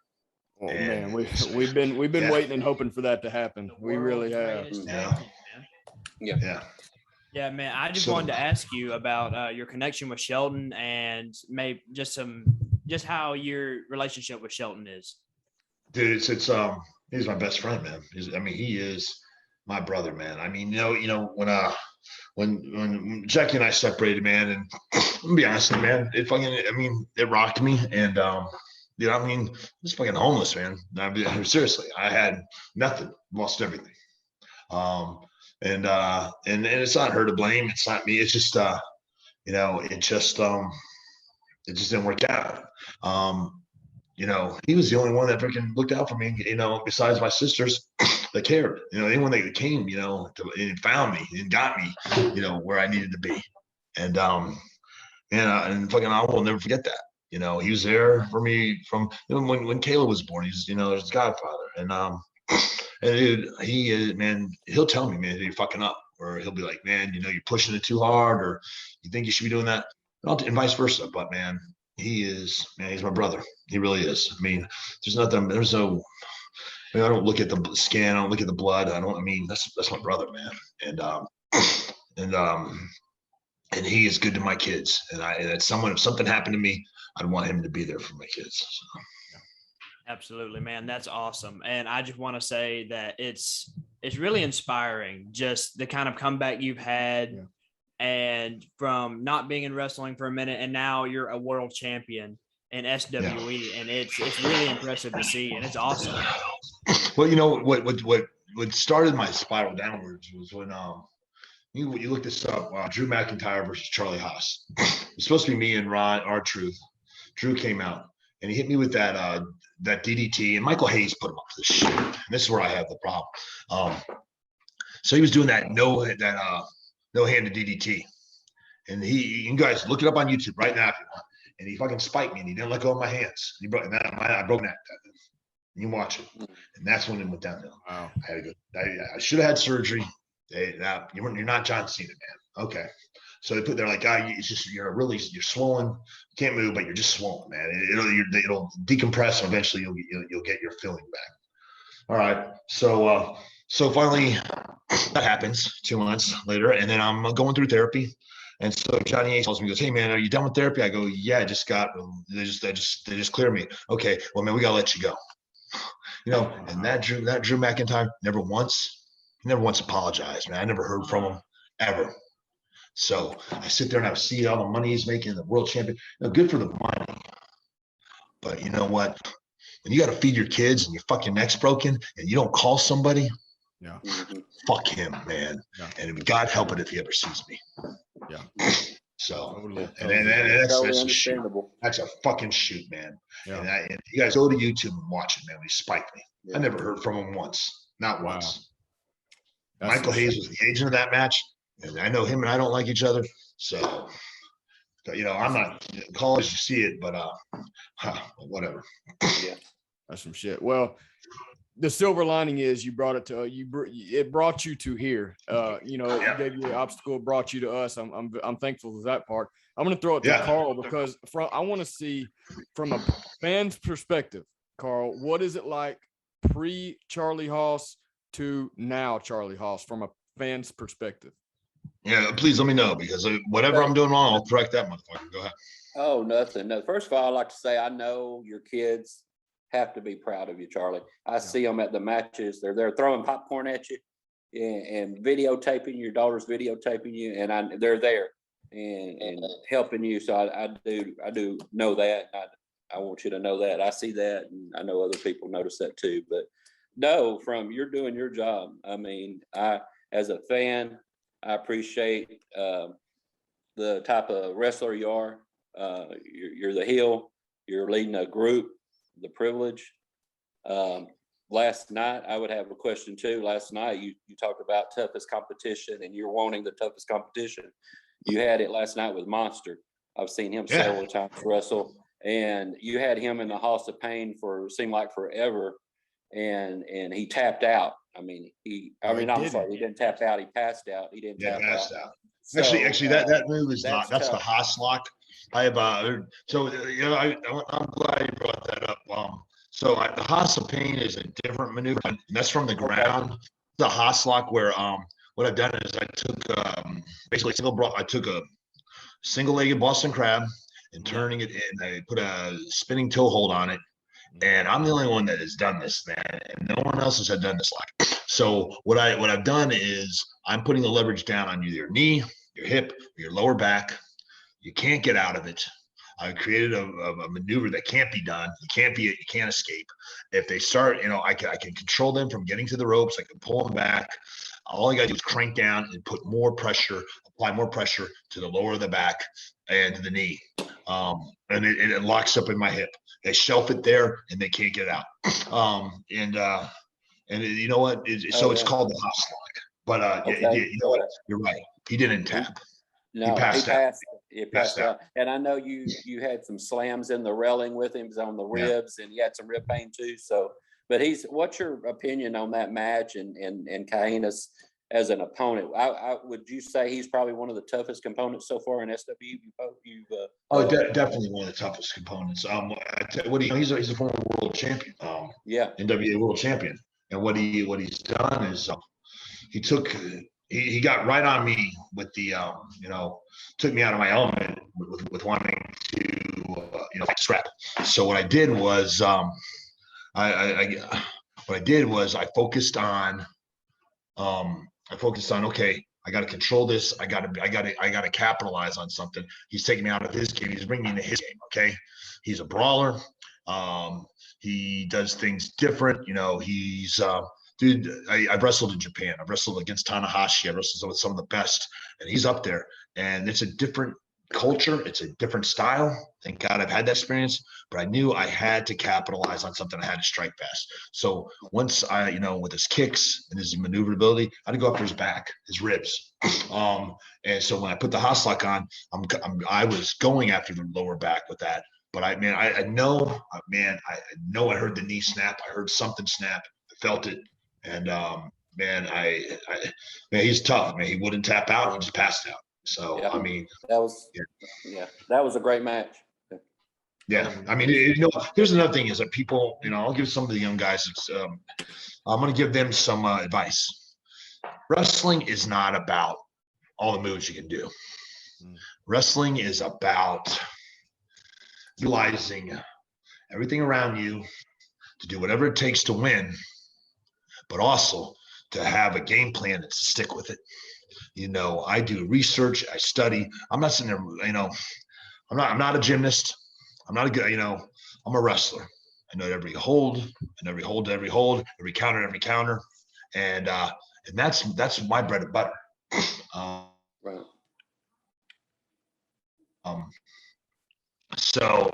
Oh, man, we've been waiting and hoping for that to happen. We really have. Yeah, man. I just wanted to ask you about your connection with Shelton and maybe just how your relationship with Shelton is. Dude, he's my best friend, man. He is my brother, man. When Jackie and I separated, man, and I'm gonna be honest with you, man, it rocked me, and I was fucking homeless, man. Seriously, I had nothing, lost everything. And it's not her to blame. It's not me. It's just, it just didn't work out. He was the only one that freaking looked out for me, besides my sisters that cared, anyone that came, and found me and got me, where I needed to be. And fucking, I will never forget that. He was there for me from when Kayla was born. He's, his godfather. And dude, he is, man, he'll tell me, man, you're fucking up. Or he'll be like, man, you're pushing it too hard, or you think you should be doing that. And vice versa. But man, he's my brother. He really is. I don't look at the skin. I don't look at the blood. That's my brother, man. And he is good to my kids. And if something happened to me, I'd want him to be there for my kids. So. Absolutely, man. That's awesome. And I just want to say that it's really inspiring, just the kind of comeback you've had, and from not being in wrestling for a minute, and now you're a world champion in SWE, and it's really impressive to see, and it's awesome. Well, what started my spiral downwards was when you look this up, Drew McIntyre versus Charlie Haas. It's supposed to be me and Ron, R-Truth. Drew came out and he hit me with that DDT, and Michael Hayes put him up for the shit. And this is where I have the problem. So he was doing that no-handed DDT, and you guys look it up on YouTube right now if you want. And he fucking spiked me, and he didn't let go of my hands. I broke that. You watch it, and that's when it went downhill. Wow. I should have had surgery. You're not John Cena, man. Okay. So they put there like, it's just you're swollen, you can't move, but you're just swollen, man. It'll decompress, and eventually you'll get your feeling back. All right. So finally that happens 2 months later, and then I'm going through therapy. And so Johnny Ace calls me, goes, "Hey man, are you done with therapy?" I go, "Yeah, I just got. They just cleared me." Okay, well man, we gotta let you go. And that Drew McIntyre never once apologized, man. I never heard from him ever. So I sit there and I see all the money he's making, the world champion. Good for the money, but you know what? When you got to feed your kids and your fucking neck's broken and you don't call somebody, fuck him, man. Yeah. And God help it if he ever sees me. Yeah. So, totally. And that's a shoot. That's a fucking shoot, man. Yeah. And you guys go to YouTube and watch it, man. He spiked me. Yeah. I never heard from him once. Not once. That's Michael Hayes was the agent of that match. And I know him and I don't like each other. So, I'm not college to see it, but whatever. Yeah. That's some shit. Well, the silver lining is you brought it to it brought you to here. It gave you the obstacle, brought you to us. I'm thankful for that part. I'm going to throw it to Carl because I want to see from a fan's perspective, Carl, what is it like pre Charlie Haas to now Charlie Haas from a fan's perspective? Yeah, please let me know, because whatever I'm doing wrong, I'll correct that motherfucker. Go ahead. Oh, nothing. No. First of all, I'd like to say I know your kids have to be proud of you, Charlie. I see them at the matches. They're throwing popcorn at you and videotaping. Your daughter's videotaping you, and they're there and helping you. So I do know that. I want you to know that. I see that, and I know other people notice that too. But No, from you're doing your job. I mean, as a fan, I appreciate the type of wrestler you are. You're the heel. You're leading a group. The privilege. Last night, I would have a question too. Last night, you talked about toughest competition, and you're wanting the toughest competition. You had it last night with Monster. I've seen him several times wrestle, and you had him in the Haas of Pain for seemed like forever, and he tapped out. I mean, I'm sorry, he didn't tap out. He passed out. He didn't tap out. So, actually, that move is that's that's tough. the Haas lock. I have I'm glad you brought that up. So the Haas of Pain is a different maneuver, and that's from the ground. The Haas lock, where what I've done is I took basically I took a single-legged Boston Crab and turning it in. I put a spinning toe hold on it, and I'm the only one that has done this, man, and no one else has done this lock. So what I've done is I'm putting the leverage down on your knee, your hip, your lower back. You can't get out of it. I created a maneuver that can't be done. You can't escape. If they start, I can control them from getting to the ropes. I can pull them back. All I got to do is crank down and put more pressure, apply more pressure to the lower of the back and to the knee. And it locks up in my hip. They shelf it there and they can't get out. You know what? It's called the Haas lock. But you know what? You're right. He didn't tap. No, he passed out. He passed out. And I know you had some slams in the railing with him on the ribs, and he had some rib pain too. So, but what's your opinion on that match and Cajinas as an opponent? Would you say he's probably one of the toughest components so far in SW? Definitely one of the toughest components. He's a former world champion. NWA world champion, and what he's done is he got right on me with the took me out of my element with wanting to scrap. So what I did was I focused on okay, I got to control this. I got to capitalize on something. He's taking me out of his game. He's bringing me into his game. Okay, he's a brawler. He does things different. He's dude, I've wrestled in Japan. I've wrestled against Tanahashi. I've wrestled with some of the best, and he's up there. And it's a different culture. It's a different style. Thank God I've had that experience, but I knew I had to capitalize on something. I had to strike fast. So once with his kicks and his maneuverability, I had to go after his back, his ribs. And so when I put the Haas lock on, I was going after the lower back with that. But I know I heard the knee snap. I heard something snap. I felt it. And he's tough. He wouldn't tap out. He just passed out. So that was a great match. Yeah, here's another thing is that people, I'll give some of the young guys. I'm going to give them some advice. Wrestling is not about all the moves you can do. Wrestling is about utilizing everything around you to do whatever it takes to win, but also to have a game plan and to stick with it. I do research, I study. I'm not sitting there, I'm not a gymnast. I'm not a good, I'm a wrestler. I know every hold, every counter. And that's my bread and butter. Right. So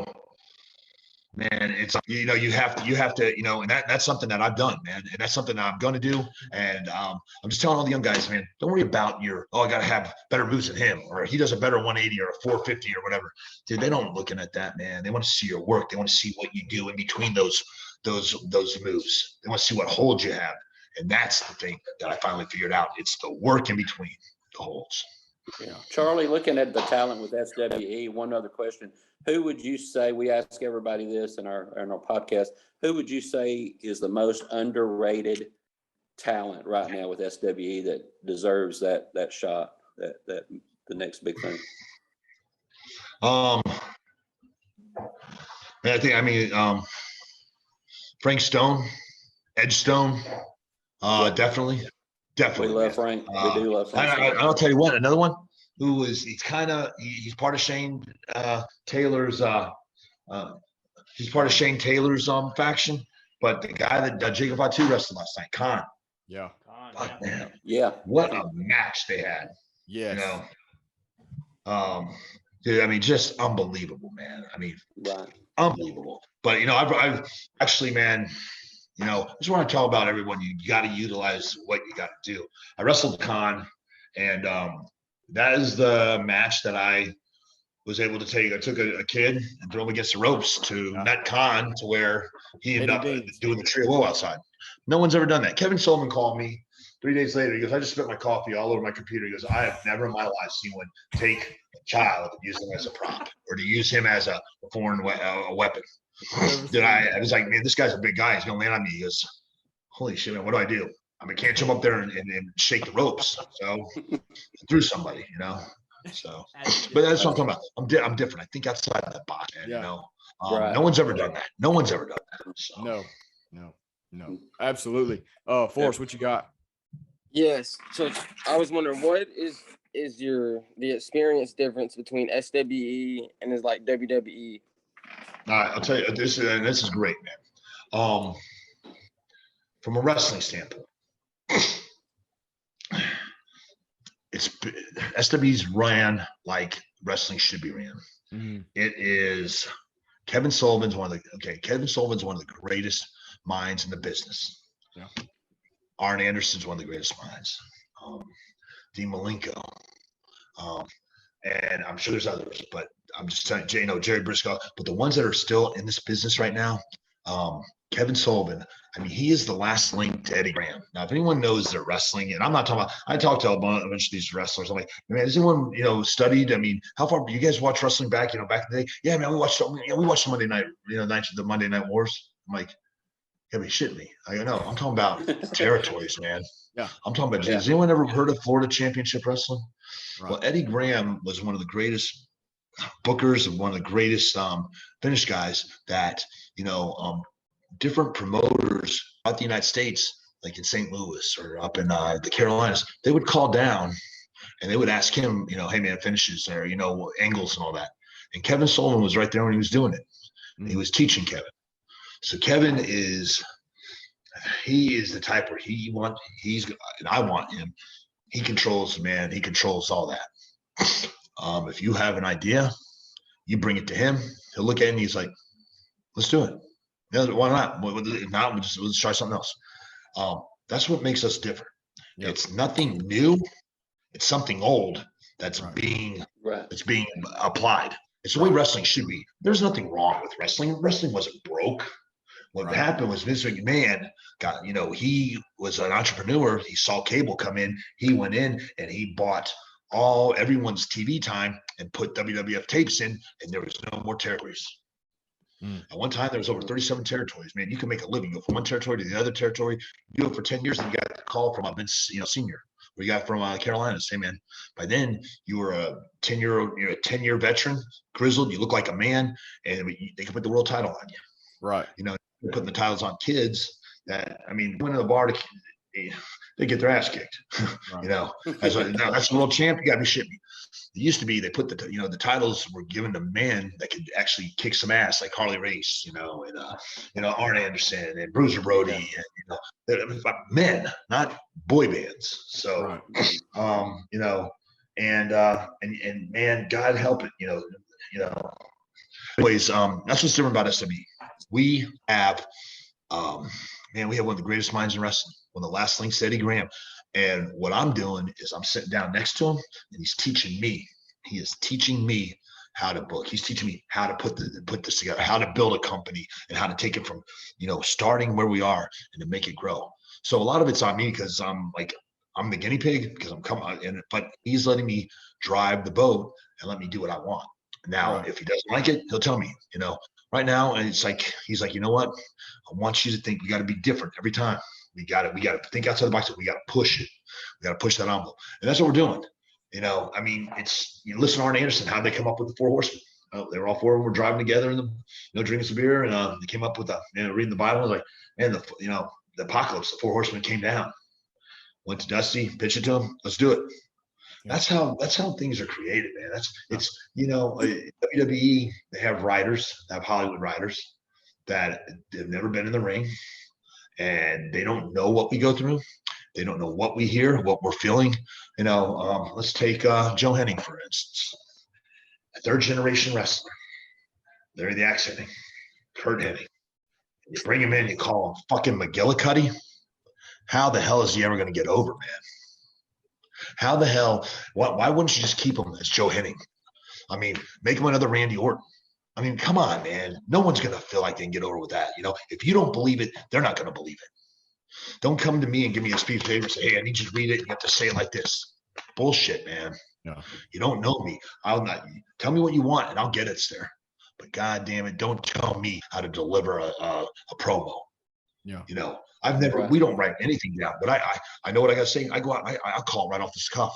man, it's you have to and that's something that I've done, man, and that's something that I'm going to do. And I'm just telling all the young guys, man, don't worry about I got to have better moves than him, or he does a better 180 or a 450 or whatever. Dude, they don't looking at that, man. They want to see your work. They want to see what you do in between those moves. They want to see what holds you have, and that's the thing that I finally figured out. It's the work in between the holds. Yeah, Charlie, looking at the talent with SWE, one other question. Who would you say, we ask everybody this in our podcast, who would you say is the most underrated talent right now with SWE that deserves that shot, that the next big thing? Frank Stone, Edge Stone, definitely. We love Frank. We do love Frank. I'll tell you what, another one who is he's part of Shane Taylor's faction. But the guy that Jacob Fatu wrestled last night, Khan. Yeah. Fuck, man. Yeah. What a match they had. Yes. You know, dude, I mean, just unbelievable, man. I mean, Right. unbelievable. But, you know, I've actually, man, you know, I just want to tell about everyone. You got to utilize what you got to do. I wrestled Khan, and that is the match that I was able to take. I took a kid and throw him against the ropes to net Khan to where he ended up doing the trio outside. No one's ever done that. Kevin Sullivan called me 3 days later. He goes, I just spit my coffee all over my computer. He goes, I have never in my life seen one take a child and use him as a prop or to use him as a foreign weapon. I was like, man, this guy's a big guy. He's going to land on me. He goes, holy shit, man, what do I do? I mean, can't jump up there and shake the ropes. So I threw somebody, you know. So, but that's what I'm talking about. I'm different. I think outside of that box, man, you know. No one's ever done that. No one's ever done that. So. No. Absolutely. Forrest, what you got? Yes. So I was wondering, what is the experience difference between SWE and is like WWE? All right, I'll tell you, this is great, man. From a wrestling standpoint, SWE's ran like wrestling should be ran. Mm-hmm. It is Kevin Sullivan's one of the greatest minds in the business. Yeah. Arn Anderson's one of the greatest minds. Dean Malenko. And I'm sure there's others, but I'm just telling you, Jerry Briscoe. But the ones that are still in this business right now, Kevin Sullivan, I mean, he is the last link to Eddie Graham. Now, if anyone knows their wrestling, and I'm not talking about, I talked to a bunch of these wrestlers. I'm like, man, has anyone, studied? I mean, how far do you guys watch wrestling back in the day? Yeah, man, we watched the Monday night, the Monday Night Wars. I'm like, yeah, but shit me. I go, no, I'm talking about territories, man. Yeah. I'm talking about, has anyone ever heard of Florida Championship Wrestling? Right. Well, Eddie Graham was one of the greatest bookers and one of the greatest finish guys that, different promoters throughout the United States, like in St. Louis or up in the Carolinas, they would call down and they would ask him, hey, man, finishes or, angles and all that. And Kevin Sullivan was right there when he was doing it. Mm-hmm. He was teaching Kevin. So Kevin is the type where and I want him. He controls, man. He controls all that. If you have an idea, you bring it to him. He'll look at it and he's like, let's do it. Yeah, why not? If not, let's try something else. That's what makes us different. Yep. It's nothing new. It's something old that's being applied. It's the way wrestling should be. There's nothing wrong with wrestling. Wrestling wasn't broke. What happened was Vince McMahon got, he was an entrepreneur. He saw cable come in. He went in and he bought everyone's TV time and put WWF tapes in, and there was no more territories. At one time, there was over 37 territories. Man, you can make a living. You go from one territory to the other territory. You do it for 10 years, and you got a call from Vince, Senior. Where you got from Carolina. Say, man, by then you were a 10-year veteran, grizzled. You look like a man, and they can put the world title on you. Right. Putting the titles on kids that, went to the bar they get their ass kicked. Now that's the world champ. You got to be shitting me. It used to be they put the titles were given to men that could actually kick some ass, like Harley Race, and Arn Anderson and Bruiser Brody, and men, not boy bands. So, and man, God help it, Anyways, that's what's different about SWE. We have, we have one of the greatest minds in wrestling. One of the last links to Eddie Graham. And what I'm doing is I'm sitting down next to him and he's teaching me. He is teaching me how to book. He's teaching me how to put this together, how to build a company and how to take it from, starting where we are and to make it grow. So a lot of it's on me because I'm the guinea pig because I'm coming in, but he's letting me drive the boat and let me do what I want. Now, if he doesn't like it, he'll tell me, right now. And it's like, he's like, you know what? I want you to think we got to be different every time. We got to think outside the box. We got to push it. We got to push that envelope. And that's what we're doing. It's, listen to Arn Anderson, how they come up with the four horsemen. They were all four of them were driving together and drinking some beer. And they came up with reading the Bible. Like, man, the apocalypse, the four horsemen came down, went to Dusty, pitched it to him. Let's do it. That's how things are created, man. It's WWE, they have writers, they have Hollywood writers. that have never been in the ring, and they don't know what we go through. They don't know what we hear, what we're feeling. Let's take Joe Henning, for instance, a third-generation wrestler. Larry the Axe Henning, Kurt Henning. You bring him in, you call him fucking McGillicuddy. How the hell is he ever going to get over, man? How the hell? Why wouldn't you just keep him as Joe Henning? I mean, make him another Randy Orton. I mean, come on, man. No one's going to feel like they can get over with that. If you don't believe it, they're not going to believe it. Don't come to me and give me a piece of paper and say, hey, I need you to read it. You have to say it like this. Bullshit, man. Yeah. You don't know me. I'll not tell me what you want and I'll get it there. But God damn it, don't tell me how to deliver a promo. Yeah. We don't write anything down, but I know what I got to say. I go out, I'll call it right off the cuff.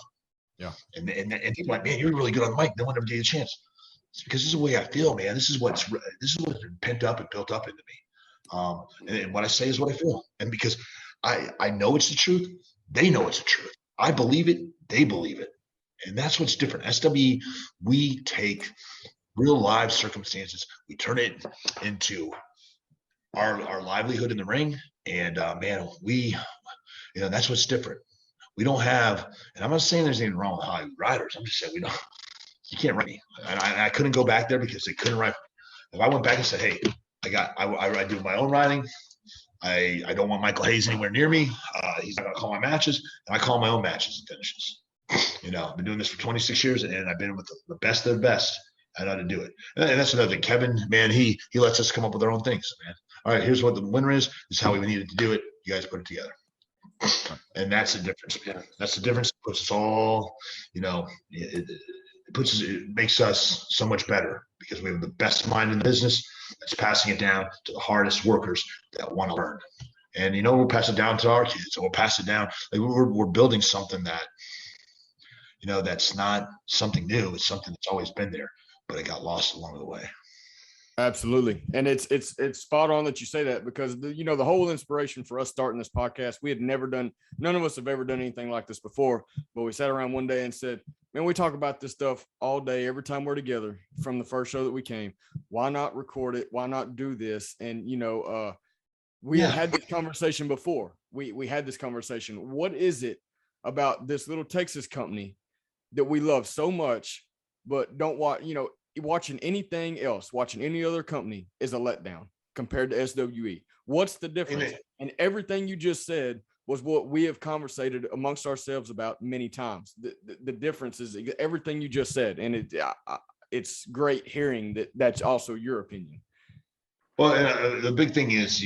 Yeah. And people are like, man, you're really good on the mic. No one ever gave you a chance. It's because this is the way I feel, man. This is what's been pent up and built up into me. And what I say is what I feel. And because I know it's the truth, they know it's the truth. I believe it, they believe it. And that's what's different. SWE, we take real live circumstances, we turn it into our livelihood in the ring. And man, that's what's different. We don't have, and I'm not saying there's anything wrong with Hollywood writers. I'm just saying you can't write me. And I couldn't go back there because they couldn't write. If I went back and said, hey, I do my own writing. I don't want Michael Hayes anywhere near me. He's not gonna call my matches, and I call my own matches and finishes. I've been doing this for 26 years, and I've been with the best of the best. I know how to do it. And that's another thing. Kevin, man, he lets us come up with our own things, man. All right, here's what the winner is. This is how we needed to do it. You guys put it together. And that's the difference, man. That's the difference. It puts us all, it makes us so much better because we have the best mind in the business that's passing it down to the hardest workers that want to learn. And, we'll pass it down to our kids, or we'll pass it down. Like we're building something that, that's not something new. It's something that's always been there, but it got lost along the way. Absolutely. And it's spot on that you say that, because the whole inspiration for us starting this podcast, we had none of us have ever done anything like this before, but we sat around one day and said, man, we talk about this stuff all day, every time we're together from the first show that we came. Why not record it? Why not do this? And, we had this conversation before. We had this conversation. What is it about this little Texas company that we love so much, but don't watch, watching anything else, watching any other company is a letdown compared to SWE. What's the difference? Amen. And everything you just said was what we have conversated amongst ourselves about many times. The difference is everything you just said. And it's great hearing that's also your opinion. Well, and the big thing is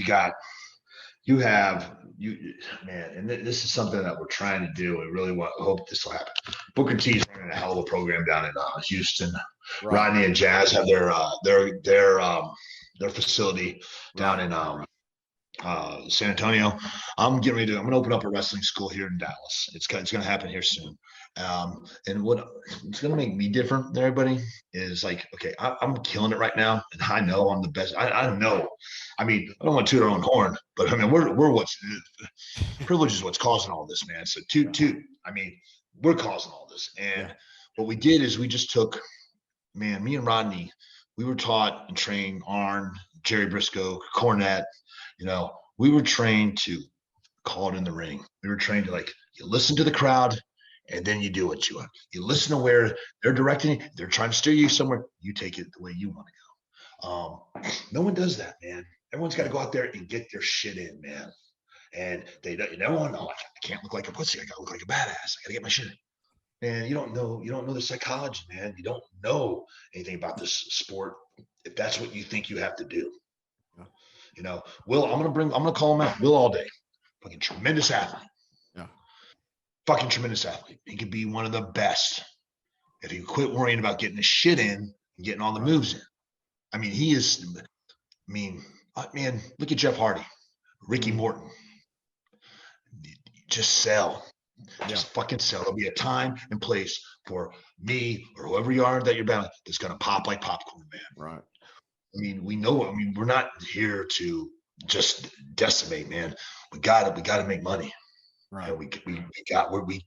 man, and this is something that we're trying to do. We really hope this will happen. Booker T is running a hell of a program down in Houston. Right. Rodney and Jazz have their facility down in San Antonio. I'm going to open up a wrestling school here in Dallas. It's going to happen here soon. And what it's going to make me different than everybody is like, okay, I'm killing it right now, and I know I'm the best. I know. I mean, I don't want to toot our own horn, but I mean, we're what's privilege is what's causing all this, man. So toot. I mean, we're causing all this, and what we did is we just took, man, me and Rodney, we were taught and trained, Arn, Jerry Briscoe, Cornette, we were trained to call it in the ring. We were trained to you listen to the crowd, and then you do what you want. You listen to where they're directing, they're trying to steer you somewhere, you take it the way you want to go. No one does that, man. Everyone's got to go out there and get their shit in, man. And you never want to know, I can't look like a pussy. I got to look like a badass. I got to get my shit in. And you don't know the psychology, man. You don't know anything about this sport if that's what you think you have to do. Will, I'm gonna call him out. Will all day. Fucking tremendous athlete. Yeah. Fucking tremendous athlete. He could be one of the best if he quit worrying about getting his shit in and getting all the moves in. I mean, he is. I mean, man, look at Jeff Hardy, Ricky Morton. Just sell. Just fucking sell. There'll be a time and place for me or whoever you are that you're bound that's gonna pop like popcorn, man. Right. I mean, we know. I mean, we're not here to just decimate, man. We got to make money. Right. And we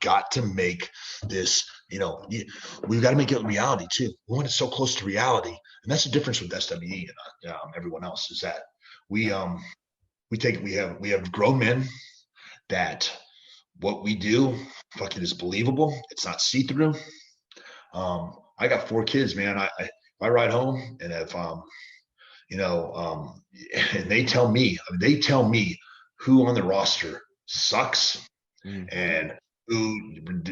got to make this. We've got to make it reality too. We want it so close to reality, and that's the difference with SWE and everyone else is that we have grown men that what we do fucking is believable. It's not see-through. I got 4 kids, man. If I ride home and if and they tell me who on the roster sucks and who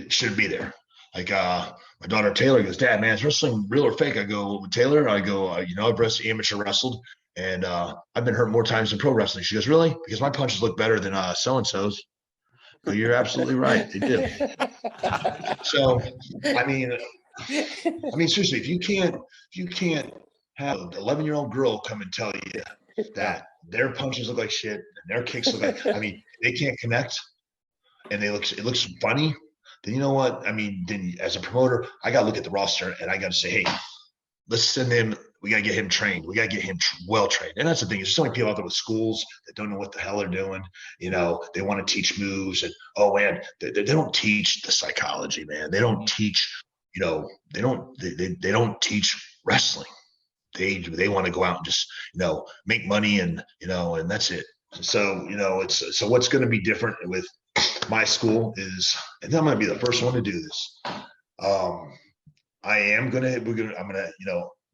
should be there. Like my daughter Taylor goes, Dad, man, is wrestling real or fake? I go, Taylor, I've amateur wrestled and I've been hurt more times than pro wrestling. She goes, really? Because my punches look better than so-and-so's. So you're absolutely right. They do. So I mean, seriously, if you can't have an 11-year-old girl come and tell you that their punches look like shit and their kicks look like, they can't connect and it looks funny, then you know what? Then as a promoter, I got to look at the roster and I got to say, hey, let's send him. We got to get him trained. We got to get him well trained. And that's the thing. There's so many people out there with schools that don't know what the hell they're doing. They want to teach moves and, they don't teach the psychology, man. They don't teach, they don't teach wrestling. They want to go out and just, make money and that's it. So, so what's going to be different with my school is, and I'm going to be the first one to do this.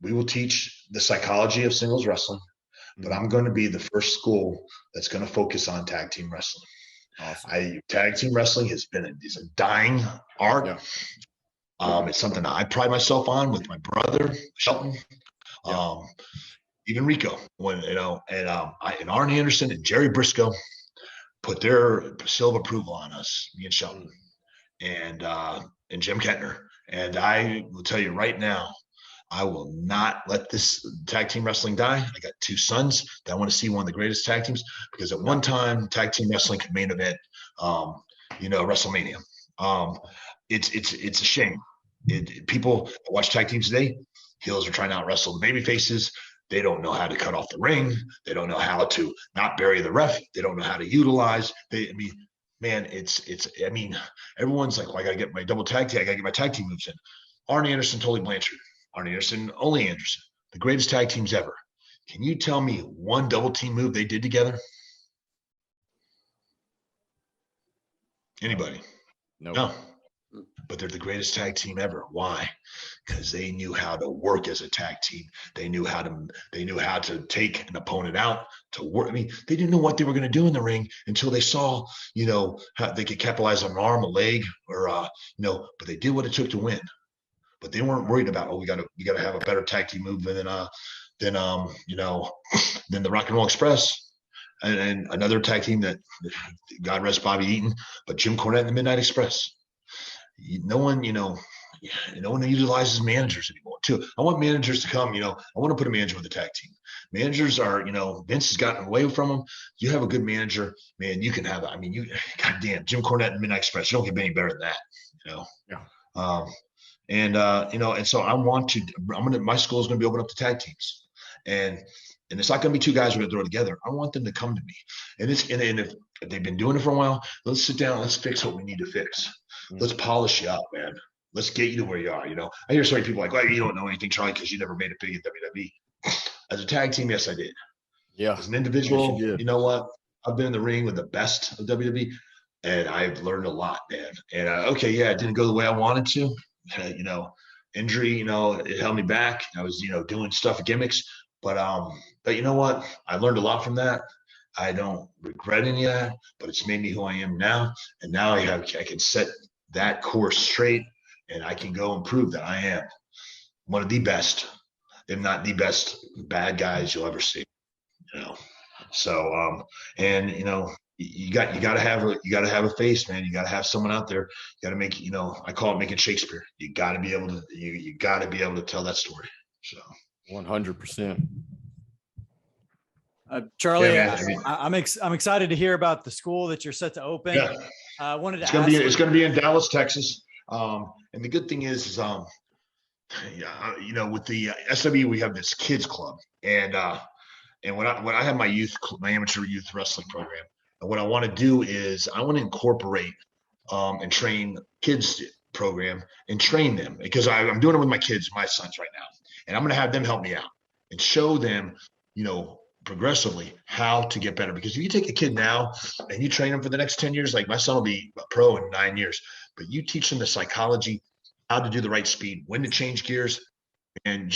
We will teach the psychology of singles wrestling, but I'm going to be the first school that's going to focus on tag team wrestling. Awesome. Tag team wrestling is a dying art. Yeah. It's something I pride myself on with my brother, Shelton, even Rico, and Arn Anderson and Jerry Briscoe put their seal of approval on us, me and Shelton and Jim Kettner. And I will tell you right now, I will not let this tag team wrestling die. I got 2 sons that I want to see one of the greatest tag teams because at one time tag team wrestling could main event, WrestleMania. It's a shame. People watch tag teams today. Heels are trying to out wrestle the baby faces. They don't know how to cut off the ring. They don't know how to not bury the ref. They don't know how to utilize. Everyone's like, well, I got to get my double tag team. I got to get my tag team moves in. Arn Anderson, Tully Blanchard. Arn Anderson, Ole Anderson, the greatest tag teams ever. Can you tell me one double team move they did together? Anybody? Nope. No. But they're the greatest tag team ever. Why? Because they knew how to work as a tag team. They knew how to take an opponent out to work. They didn't know what they were going to do in the ring until they saw, how they could capitalize on an arm, a leg, or but they did what it took to win. But they weren't worried about, we got to have a better tag team move than the Rock and Roll Express and another tag team that God rest Bobby Eaton, but Jim Cornette and the Midnight Express. No one utilizes managers anymore too. I want managers to come, I want to put a manager with the tag team. Managers are, Vince has gotten away from them. You have a good manager, man, you can have it. Goddamn, Jim Cornette and the Midnight Express, you don't get any better than that, Yeah. And so my school is going to be opening up to tag teams, and it's not going to be 2 guys we're going to throw together. I want them to come to me, and if they've been doing it for a while, let's sit down, let's fix what we need to fix. Let's polish you up, man. Let's get you to where you are. I hear so many people like, well, you don't know anything, Charlie, because you never made it big in WWE. As a tag team, yes, I did. Yeah. As an individual, you know what? I've been in the ring with the best of WWE, and I've learned a lot, man. And it didn't go the way I wanted to. Injury, it held me back. I was, doing stuff, gimmicks, but you know what? I learned a lot from that. I don't regret any of that, but it's made me who I am now. And now I can set that course straight, and I can go and prove that I am one of the best, if not the best bad guys you'll ever see. So you got to have a face, man. You got to have someone out there. You got to make, I call it making Shakespeare. You got to be able to tell that story. So 100%. Charlie, yeah, I'm excited to hear about the school that you're set to open. Yeah. I wanted to it's ask. going to be in Dallas, Texas. And the good thing is with the SWE, we have this kids club, and when I have my amateur youth wrestling program, and what I want to do is I want to incorporate and train kids program and train them, because I'm doing it with my kids, my sons right now, and I'm going to have them help me out and show them, progressively how to get better. Because if you take a kid now and you train him for the next 10 years, like my son will be a pro in 9 years, but you teach him the psychology, how to do the right speed, when to change gears, and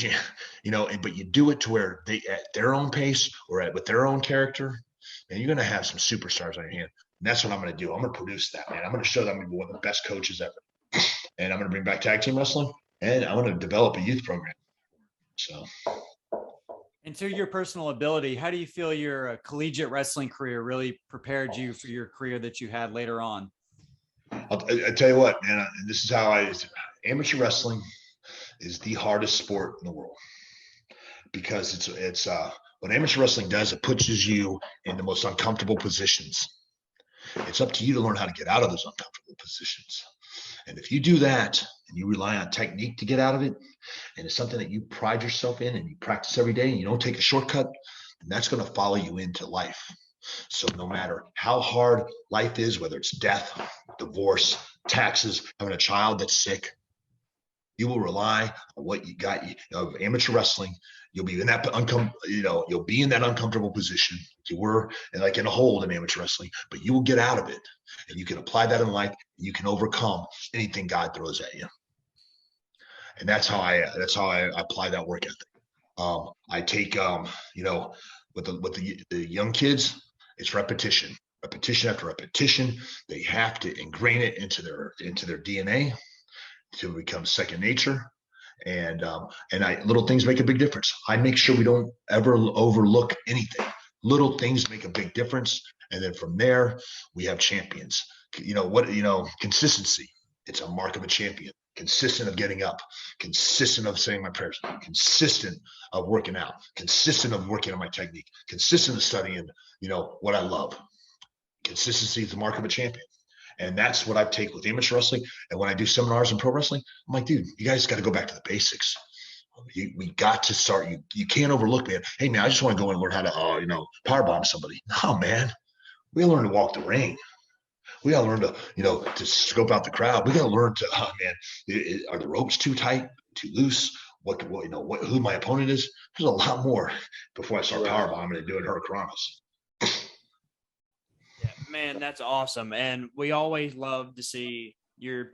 but you do it to where they at their own pace or with their own character, and you're going to have some superstars on your hand. And that's what I'm going to do. I'm going to produce that, man. I'm going to show them I'm going to be one of the best coaches ever. And I'm going to bring back tag team wrestling, and I'm going to develop a youth program. So. And to your personal ability, how do you feel your collegiate wrestling career really prepared you for your career that you had later on? I'll tell you what, man, this is how amateur wrestling is the hardest sport in the world, because it's what amateur wrestling does, it pushes you in the most uncomfortable positions. It's up to you to learn how to get out of those uncomfortable positions. And if you do that and you rely on technique to get out of it, and it's something that you pride yourself in and you practice every day and you don't take a shortcut, then that's going to follow you into life. So no matter how hard life is, whether it's death, divorce, taxes, having a child that's sick, you will rely on what you got of amateur wrestling. You'll be in that you'll be in that uncomfortable position. You were like in a hold in amateur wrestling, but you will get out of it, and you can apply that in life. You can overcome anything God throws at you, and that's how I apply that work ethic. I take with the young kids, it's repetition after repetition. They have to ingrain it into their DNA to become second nature. And little things make a big difference. I make sure we don't ever overlook anything. Little things make a big difference. And then from there, we have champions. Consistency. It's a mark of a champion. Consistent of getting up, consistent of saying my prayers, consistent of working out, consistent of working on my technique, consistent of studying, what I love. Consistency is the mark of a champion. And that's what I take with amateur wrestling. And when I do seminars in pro wrestling, I'm like, dude, you guys got to go back to the basics. We got to start. You can't overlook, man. Hey, man, I just want to go and learn how to, powerbomb somebody. No, man. We got to learn to walk the ring. We got to learn to, to scope out the crowd. We got to learn to, are the ropes too tight, too loose? Who my opponent is? There's a lot more before I start powerbombing and doing hurricanranas. Man, that's awesome. And we always love to see you're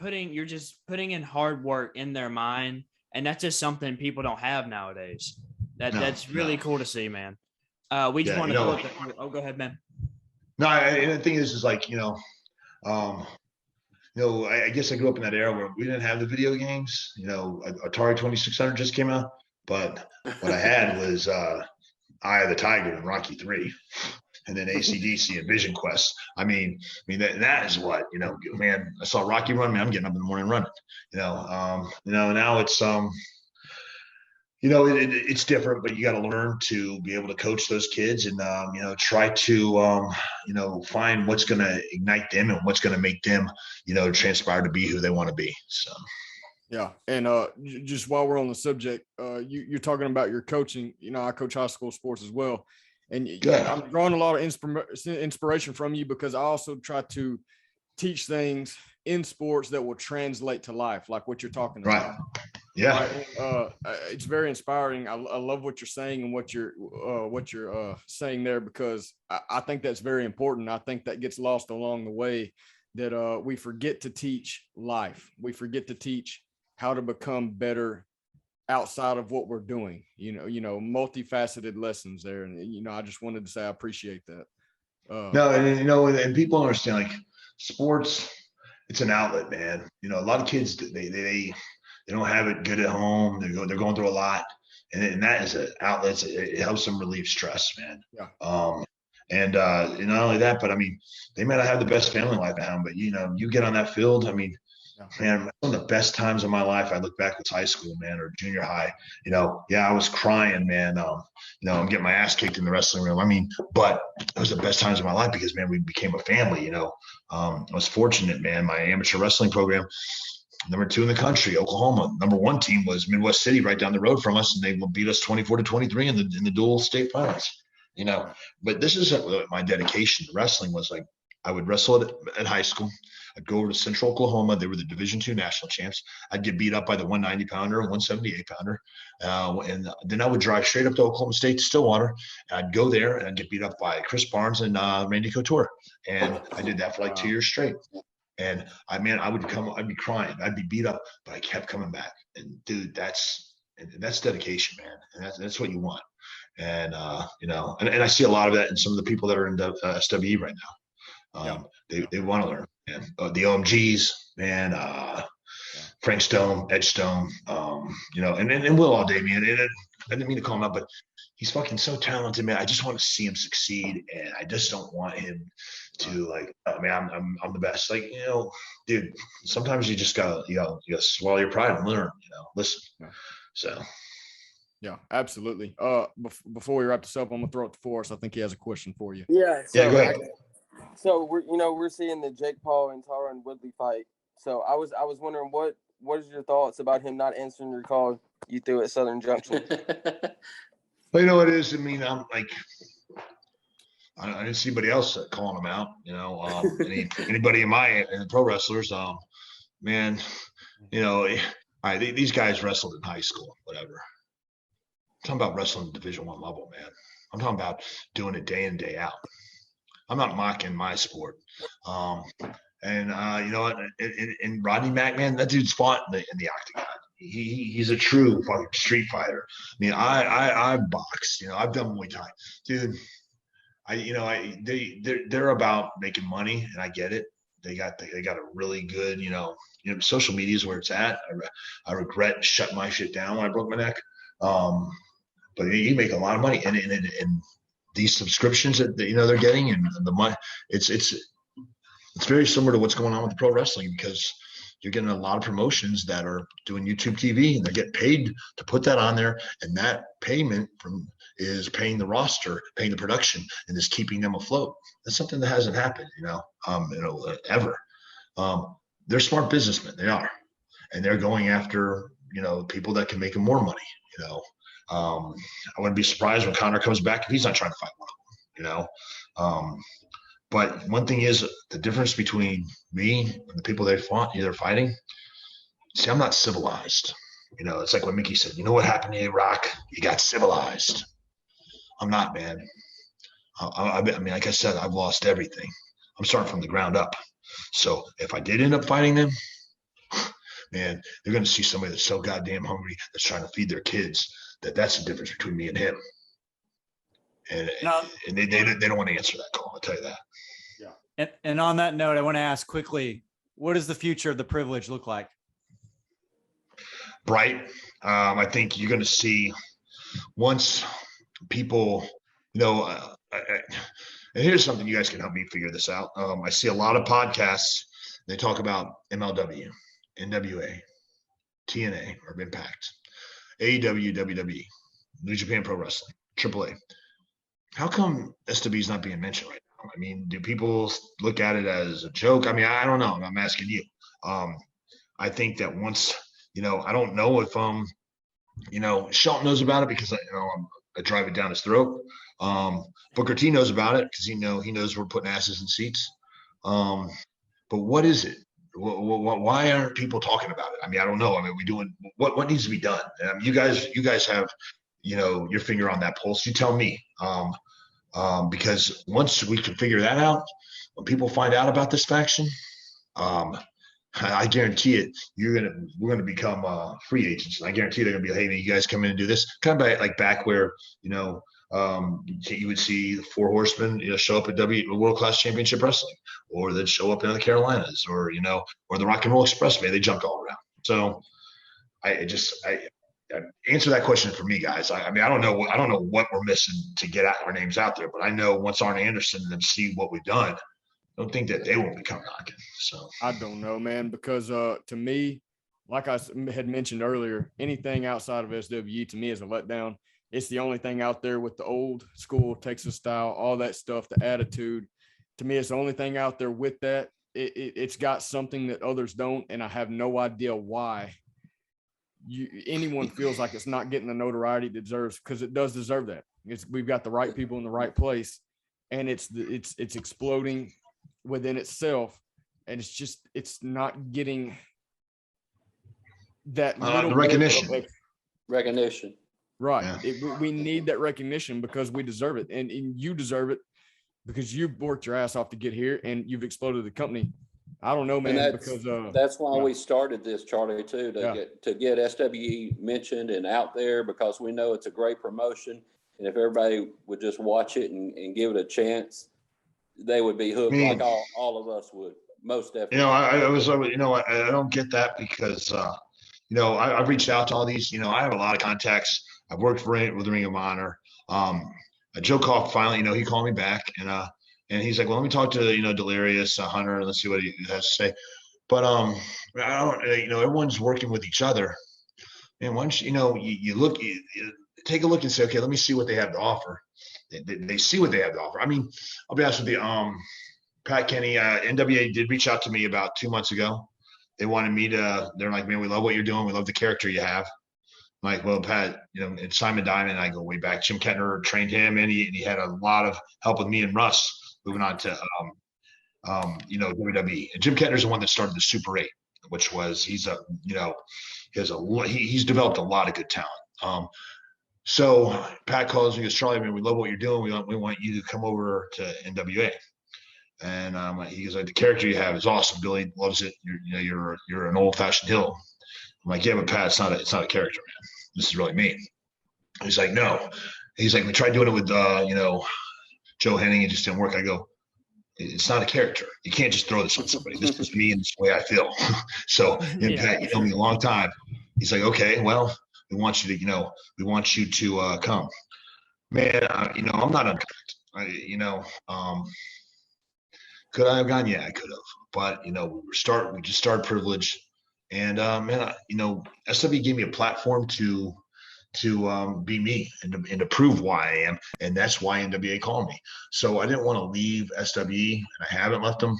just putting in hard work in their mind. And that's just something people don't have nowadays. That's really cool to see, man. We just want to go ahead, man. No, and the thing is like, I guess I grew up in that era where we didn't have the video games. Atari 2600 just came out, but what I had was Eye of the Tiger and Rocky 3. And then AC/DC and Vision Quest. I mean that is what, man, I saw Rocky run, man, I'm getting up in the morning running, now it's, it's different, but you got to learn to be able to coach those kids and, try to, find what's going to ignite them and what's going to make them, transpire to be who they want to be. So. Yeah. And just while we're on the subject, you're talking about your coaching, I coach high school sports as well. And I'm drawing a lot of inspiration from you, because I also try to teach things in sports that will translate to life, like what you're talking about. Right. Yeah. Right? It's very inspiring. I love what you're saying and what you're saying there, because I think that's very important. I think that gets lost along the way, that we forget to teach life. We forget to teach how to become better outside of what we're doing, multifaceted lessons there. And, I just wanted to say, I appreciate that. And people understand, like, sports, it's an outlet, man. A lot of kids, they don't have it good at home. They're going through a lot. And that is an outlet. It helps them relieve stress, man. Yeah. And not only that, but they may not have the best family life at home, but you get on that field. Man, one of the best times of my life, I look back, was high school, man, or junior high. I was crying, man. I'm getting my ass kicked in the wrestling room. But it was the best times of my life because, man, we became a family. I was fortunate, man. My amateur wrestling program, number 2 in the country, Oklahoma. Number 1 team was Midwest City, right down the road from us, and they beat us 24-23 in the dual state finals. But this is what my dedication to wrestling was like. I would wrestle at high school. I'd go over to Central Oklahoma. They were the Division II national champs. I'd get beat up by the 190 pounder and 178 pounder. And then I would drive straight up to Oklahoma State to Stillwater. And I'd go there and I'd get beat up by Chris Barnes and Randy Couture. And I did that for like 2 years straight. And I'd be crying. I'd be beat up, but I kept coming back. And dude, that's dedication, man. And that's what you want. And, and I see a lot of that in some of the people that are in the SWE right now. They want to learn. And the OMGs, man, Frank Stone, Edge Stone, and Will All Day, man. I didn't mean to call him up, but he's fucking so talented, man. I just want to see him succeed, and I just don't want him to I'm the best. Like, dude, sometimes you just gotta swallow your pride and learn. Listen. So. Yeah, absolutely. Before we wrap this up, I'm gonna throw it to Forrest. I think he has a question for you. Yeah. So, go ahead. So we're seeing the Jake Paul and Tyron Woodley fight. So I was wondering what is your thoughts about him not answering your call you threw at Southern Junction? Well, you know what it is. I mean, I'm like, I didn't see anybody else calling him out. Anybody in the pro wrestlers, man. These guys wrestled in high school, whatever. I'm talking about wrestling Division I level, man. I'm talking about doing it day in, day out. I'm not mocking my sport. And Rodney Mack, man, that dude's fought in the octagon. He's a true fucking street fighter. I mean, I boxed, I've done Muay Thai. Dude, they're about making money, and I get it. They got a really good, social media is where it's at. I regret shutting my shit down when I broke my neck. But you make a lot of money, and these subscriptions that they're getting, and the money, it's very similar to what's going on with pro wrestling, because you're getting a lot of promotions that are doing YouTube TV, and they're getting paid to put that on there, and that payment is paying the roster, paying the production, and is keeping them afloat. That's something that hasn't happened, ever. They're smart businessmen, they are, and they're going after people that can make them more money. I wouldn't be surprised when Conor comes back if he's not trying to fight one of them. But one thing is the difference between me and the people they're fighting. See, I'm not civilized. It's like what Mickey said. You know what happened to A-Rock? You got civilized. I'm not, man. I mean, like I said, I've lost everything. I'm starting from the ground up. So if I did end up fighting them, man, they're going to see somebody that's so goddamn hungry that's trying to feed their kids. That's the difference between me and him. And they don't want to answer that call. I'll tell you that. Yeah. And on that note, I want to ask quickly, what does the future of the privilege look like? Bright. I think you're going to see once people, and here's something you guys can help me figure this out. I see a lot of podcasts. They talk about MLW, NWA, TNA, or Impact, AEW, WWE, New Japan Pro Wrestling, AAA. How come SWE is not being mentioned right now? I mean, do people look at it as a joke? I mean, I don't know. I'm asking you. I think that once, I don't know if, Shelton knows about it because, I drive it down his throat. Booker T knows about it because he knows we're putting asses in seats. But what is it? Why aren't people talking about it? I mean, I don't know. I mean, we doing what needs to be done? You guys have, your finger on that pulse. You tell me. Because once we can figure that out, when people find out about this faction, I guarantee it, we're gonna become free agents. And I guarantee they're gonna be, hey, man, you guys come in and do this. Kind of like back where, you would see the Four Horsemen, show up at World Class Championship Wrestling, or they'd show up in the Carolinas, or or the Rock and Roll Expressway. They jumped all around. So I answer that question for me, guys. I mean, I don't know what we're missing to get our names out there, but I know once Arn Anderson and them see what we've done, I don't think that they won't become knocking. So I don't know, man, because to me, like I had mentioned earlier, anything outside of SWE to me is a letdown. It's the only thing out there with the old school Texas style, all that stuff, the attitude. To me, it's the only thing out there with that. It's got something that others don't, and I have no idea why anyone feels like it's not getting the notoriety it deserves, because it does deserve that. We've got the right people in the right place, and it's exploding within itself, and it's not getting that little the recognition. Recognition. Right. Yeah. We need that recognition because we deserve it, and you deserve it because you've worked your ass off to get here and you've exploded the company. I don't know, man, that's why we started this, Charlie, too, to get SWE mentioned and out there, because we know it's a great promotion. And if everybody would just watch it and give it a chance, they would be hooked like all of us would. Most definitely. I don't get that because, I've reached out to all these, I have a lot of contacts. I've worked with Ring of Honor. Joe Koff finally, he called me back and he's like, well, let me talk to, Delirious Hunter, and let's see what he has to say. But I don't, everyone's working with each other. And once, you look, you take a look and say, okay, let me see what they have to offer. They see what they have to offer. I mean, I'll be honest with you. Pat Kenny, NWA did reach out to me about 2 months ago. They wanted me they're like, man, we love what you're doing. We love the character you have. I'm like, well, Pat, and Simon Diamond, I go way back. Jim Kettner trained him, and he had a lot of help with me and Russ moving on to, WWE. And Jim Kettner's the one that started the Super 8, which was, he's developed a lot of good talent. So Pat calls me, goes, Charlie, man, we love what you're doing. We want you to come over to NWA. And he goes, like, the character you have is awesome. Billy loves it. You're an old fashioned heel. I'm like, yeah, but Pat, it's not a character, man. This is really me. He's like, no. He's like, we tried doing it with Joe Henning. It just didn't work. I go, it's not a character. You can't just throw this on somebody. This is me and this is the way I feel. So, Pat, you know me a long time. He's like, okay, well, we want you to come. Man, I'm not could I have gone? Yeah, I could have. But we just started privileged, and SW gave me a platform to be me and to prove why I am, and that's why NWA called me. So I didn't want to leave SWE, and I haven't left them.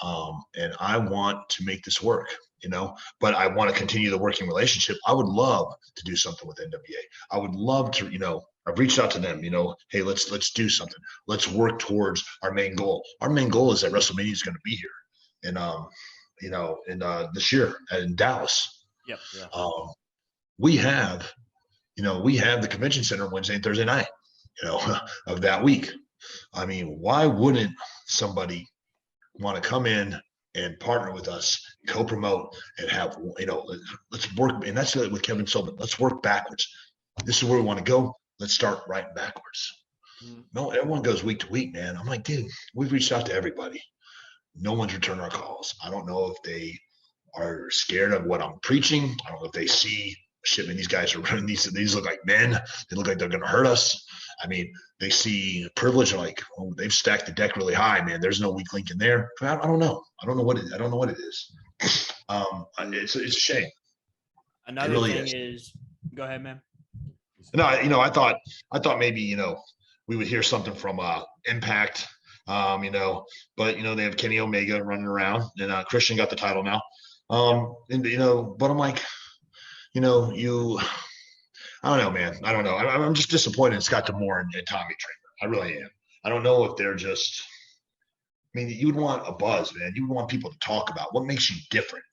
And I want to make this work, but I want to continue the working relationship. I would love to do something with NWA. I would love to, I've reached out to them, hey, let's do something. Let's work towards our main goal. Our main goal is that WrestleMania is going to be here this year in Dallas. Yep. Yeah. We have the convention center Wednesday and Thursday night, of that week. I mean, why wouldn't somebody want to come in and partner with us, co-promote, and have, let's work. And that's with Kevin Sullivan. Let's work backwards. This is where we want to go. Let's start right backwards. No, everyone goes week to week, man. I'm like, dude, we've reached out to everybody. No one's returned our calls. I don't know if they are scared of what I'm preaching. I don't know if they see, shit, man, these guys are running. These look like men. They look like they're going to hurt us. I mean, they see privilege and like, oh, they've stacked the deck really high, man. There's no weak link in there. I don't know. I don't know what it is. It's a shame. Another really thing is, go ahead, man. No, I thought maybe, we would hear something from Impact, but they have Kenny Omega running around, and Christian got the title now. But I'm like, I don't know, man. I don't know. I'm just disappointed in Scott D'Amore and Tommy Dreamer. I really am. I don't know if they're just, you'd want a buzz, man. You would want people to talk about what makes you different.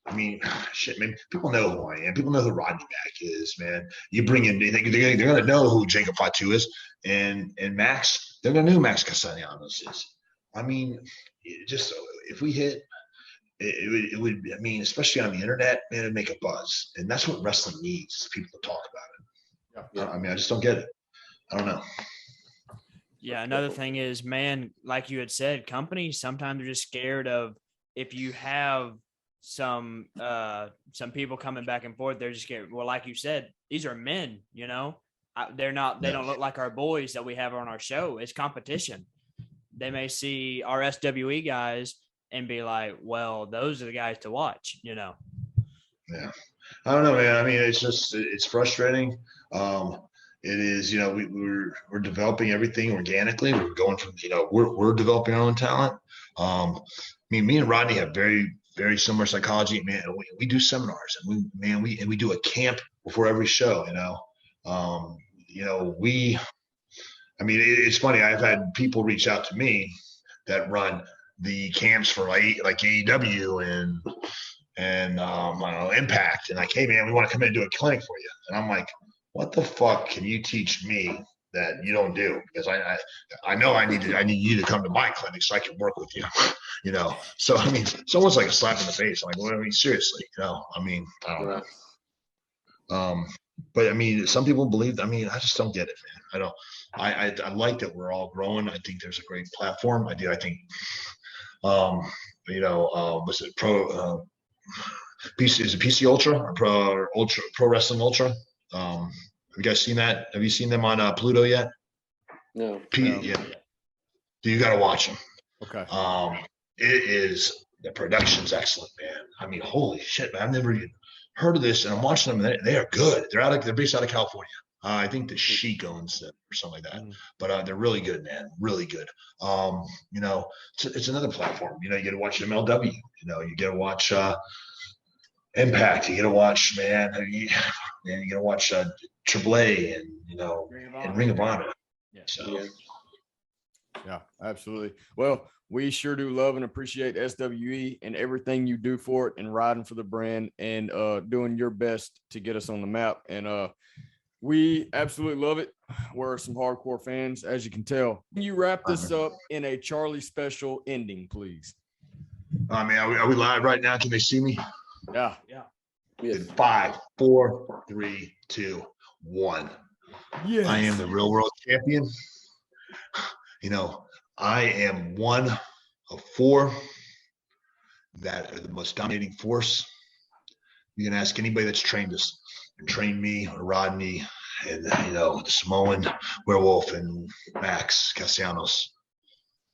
I mean, shit, man. People know who I am. People know who Rodney Mack is, man. You bring in, they're going to know who Jacob Fatu is, and Max. They're going to know who Max Castellanos is. I mean, just if we hit, it would. I mean, especially on the internet, man, it'd make a buzz, and that's what wrestling needs: people to talk about it. Yeah. I mean, I just don't get it. I don't know. Yeah. Another thing is, man, like you had said, companies sometimes are just scared of if you have some people coming back and forth, they're just scared. Well, like you said, these are men, they don't look like our boys that we have on our show. It's competition. They may see our SWE guys and be like, well, those are the guys to watch, Yeah. I don't know, man. I mean, it's frustrating. It is, we're developing everything organically. We're going from, we're developing our own talent. Me and Rodney have very, very similar psychology, man. We do seminars, and we do a camp before every show. It's funny. I've had people reach out to me that run the camps for like AEW and I don't know, Impact, and like, hey man, we want to come in and do a clinic for you. And I'm like, what the fuck can you teach me that you don't do? Because I know I need you to come to my clinic so I can work with you. You know, so I mean, it's almost like a slap in the face. I'm like, well, I mean, seriously, you know, I mean, I don't know. But I mean, some people believe. I mean, I just don't get it, man. I don't. I like that we're all growing. I think there's a great platform. I do. I think, you know, was it PC? Is it PC Ultra or Pro Wrestling Ultra? Have you guys seen that? Have you seen them on Pluto yet? No. Yeah. You got to watch them. Okay. It is, the production's excellent, man. I mean, holy shit, man. I've never even heard of this, and I'm watching them, and they are good. They're based out of California. I think the Sheik owns them or something like that. But they're really good, man. Really good. You know, it's another platform. You know, you get to watch MLW. You know, you get to watch Impact. You get to watch, man. You get to watch AAA and, you know, Ring of Honor. Yeah. So. Yeah, absolutely. Well, we sure do love and appreciate SWE and everything you do for it, and riding for the brand, and doing your best to get us on the map. And we absolutely love it. We're some hardcore fans, as you can tell. Can you wrap this up in a Charlie special ending, please? I mean, are we live right now? Can they see me? Yeah. In 5, 4, 3, 2, 1. Yes. I am the real world champion. You know, I am one of 4 that are the most dominating force. You can ask anybody that's trained us and trained me or Rodney and, you know, the Samoan Werewolf and Max Castellanos.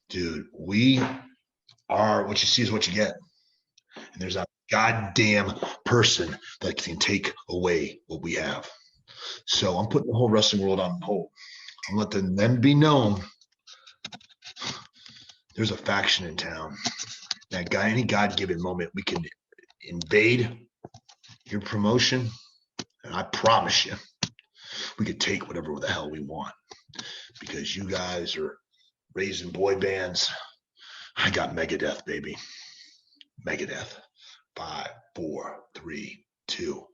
Dude, we are, what you see is what you get. And there's a goddamn person that can take away what we have. So I'm putting the whole wrestling world on hold. I'm letting them be known. There's a faction in town that guy, any God-given moment, we can invade your promotion, and I promise you, we could take whatever the hell we want, because you guys are raising boy bands. I got Megadeth, baby. Megadeth. 5, 4, 3, 2,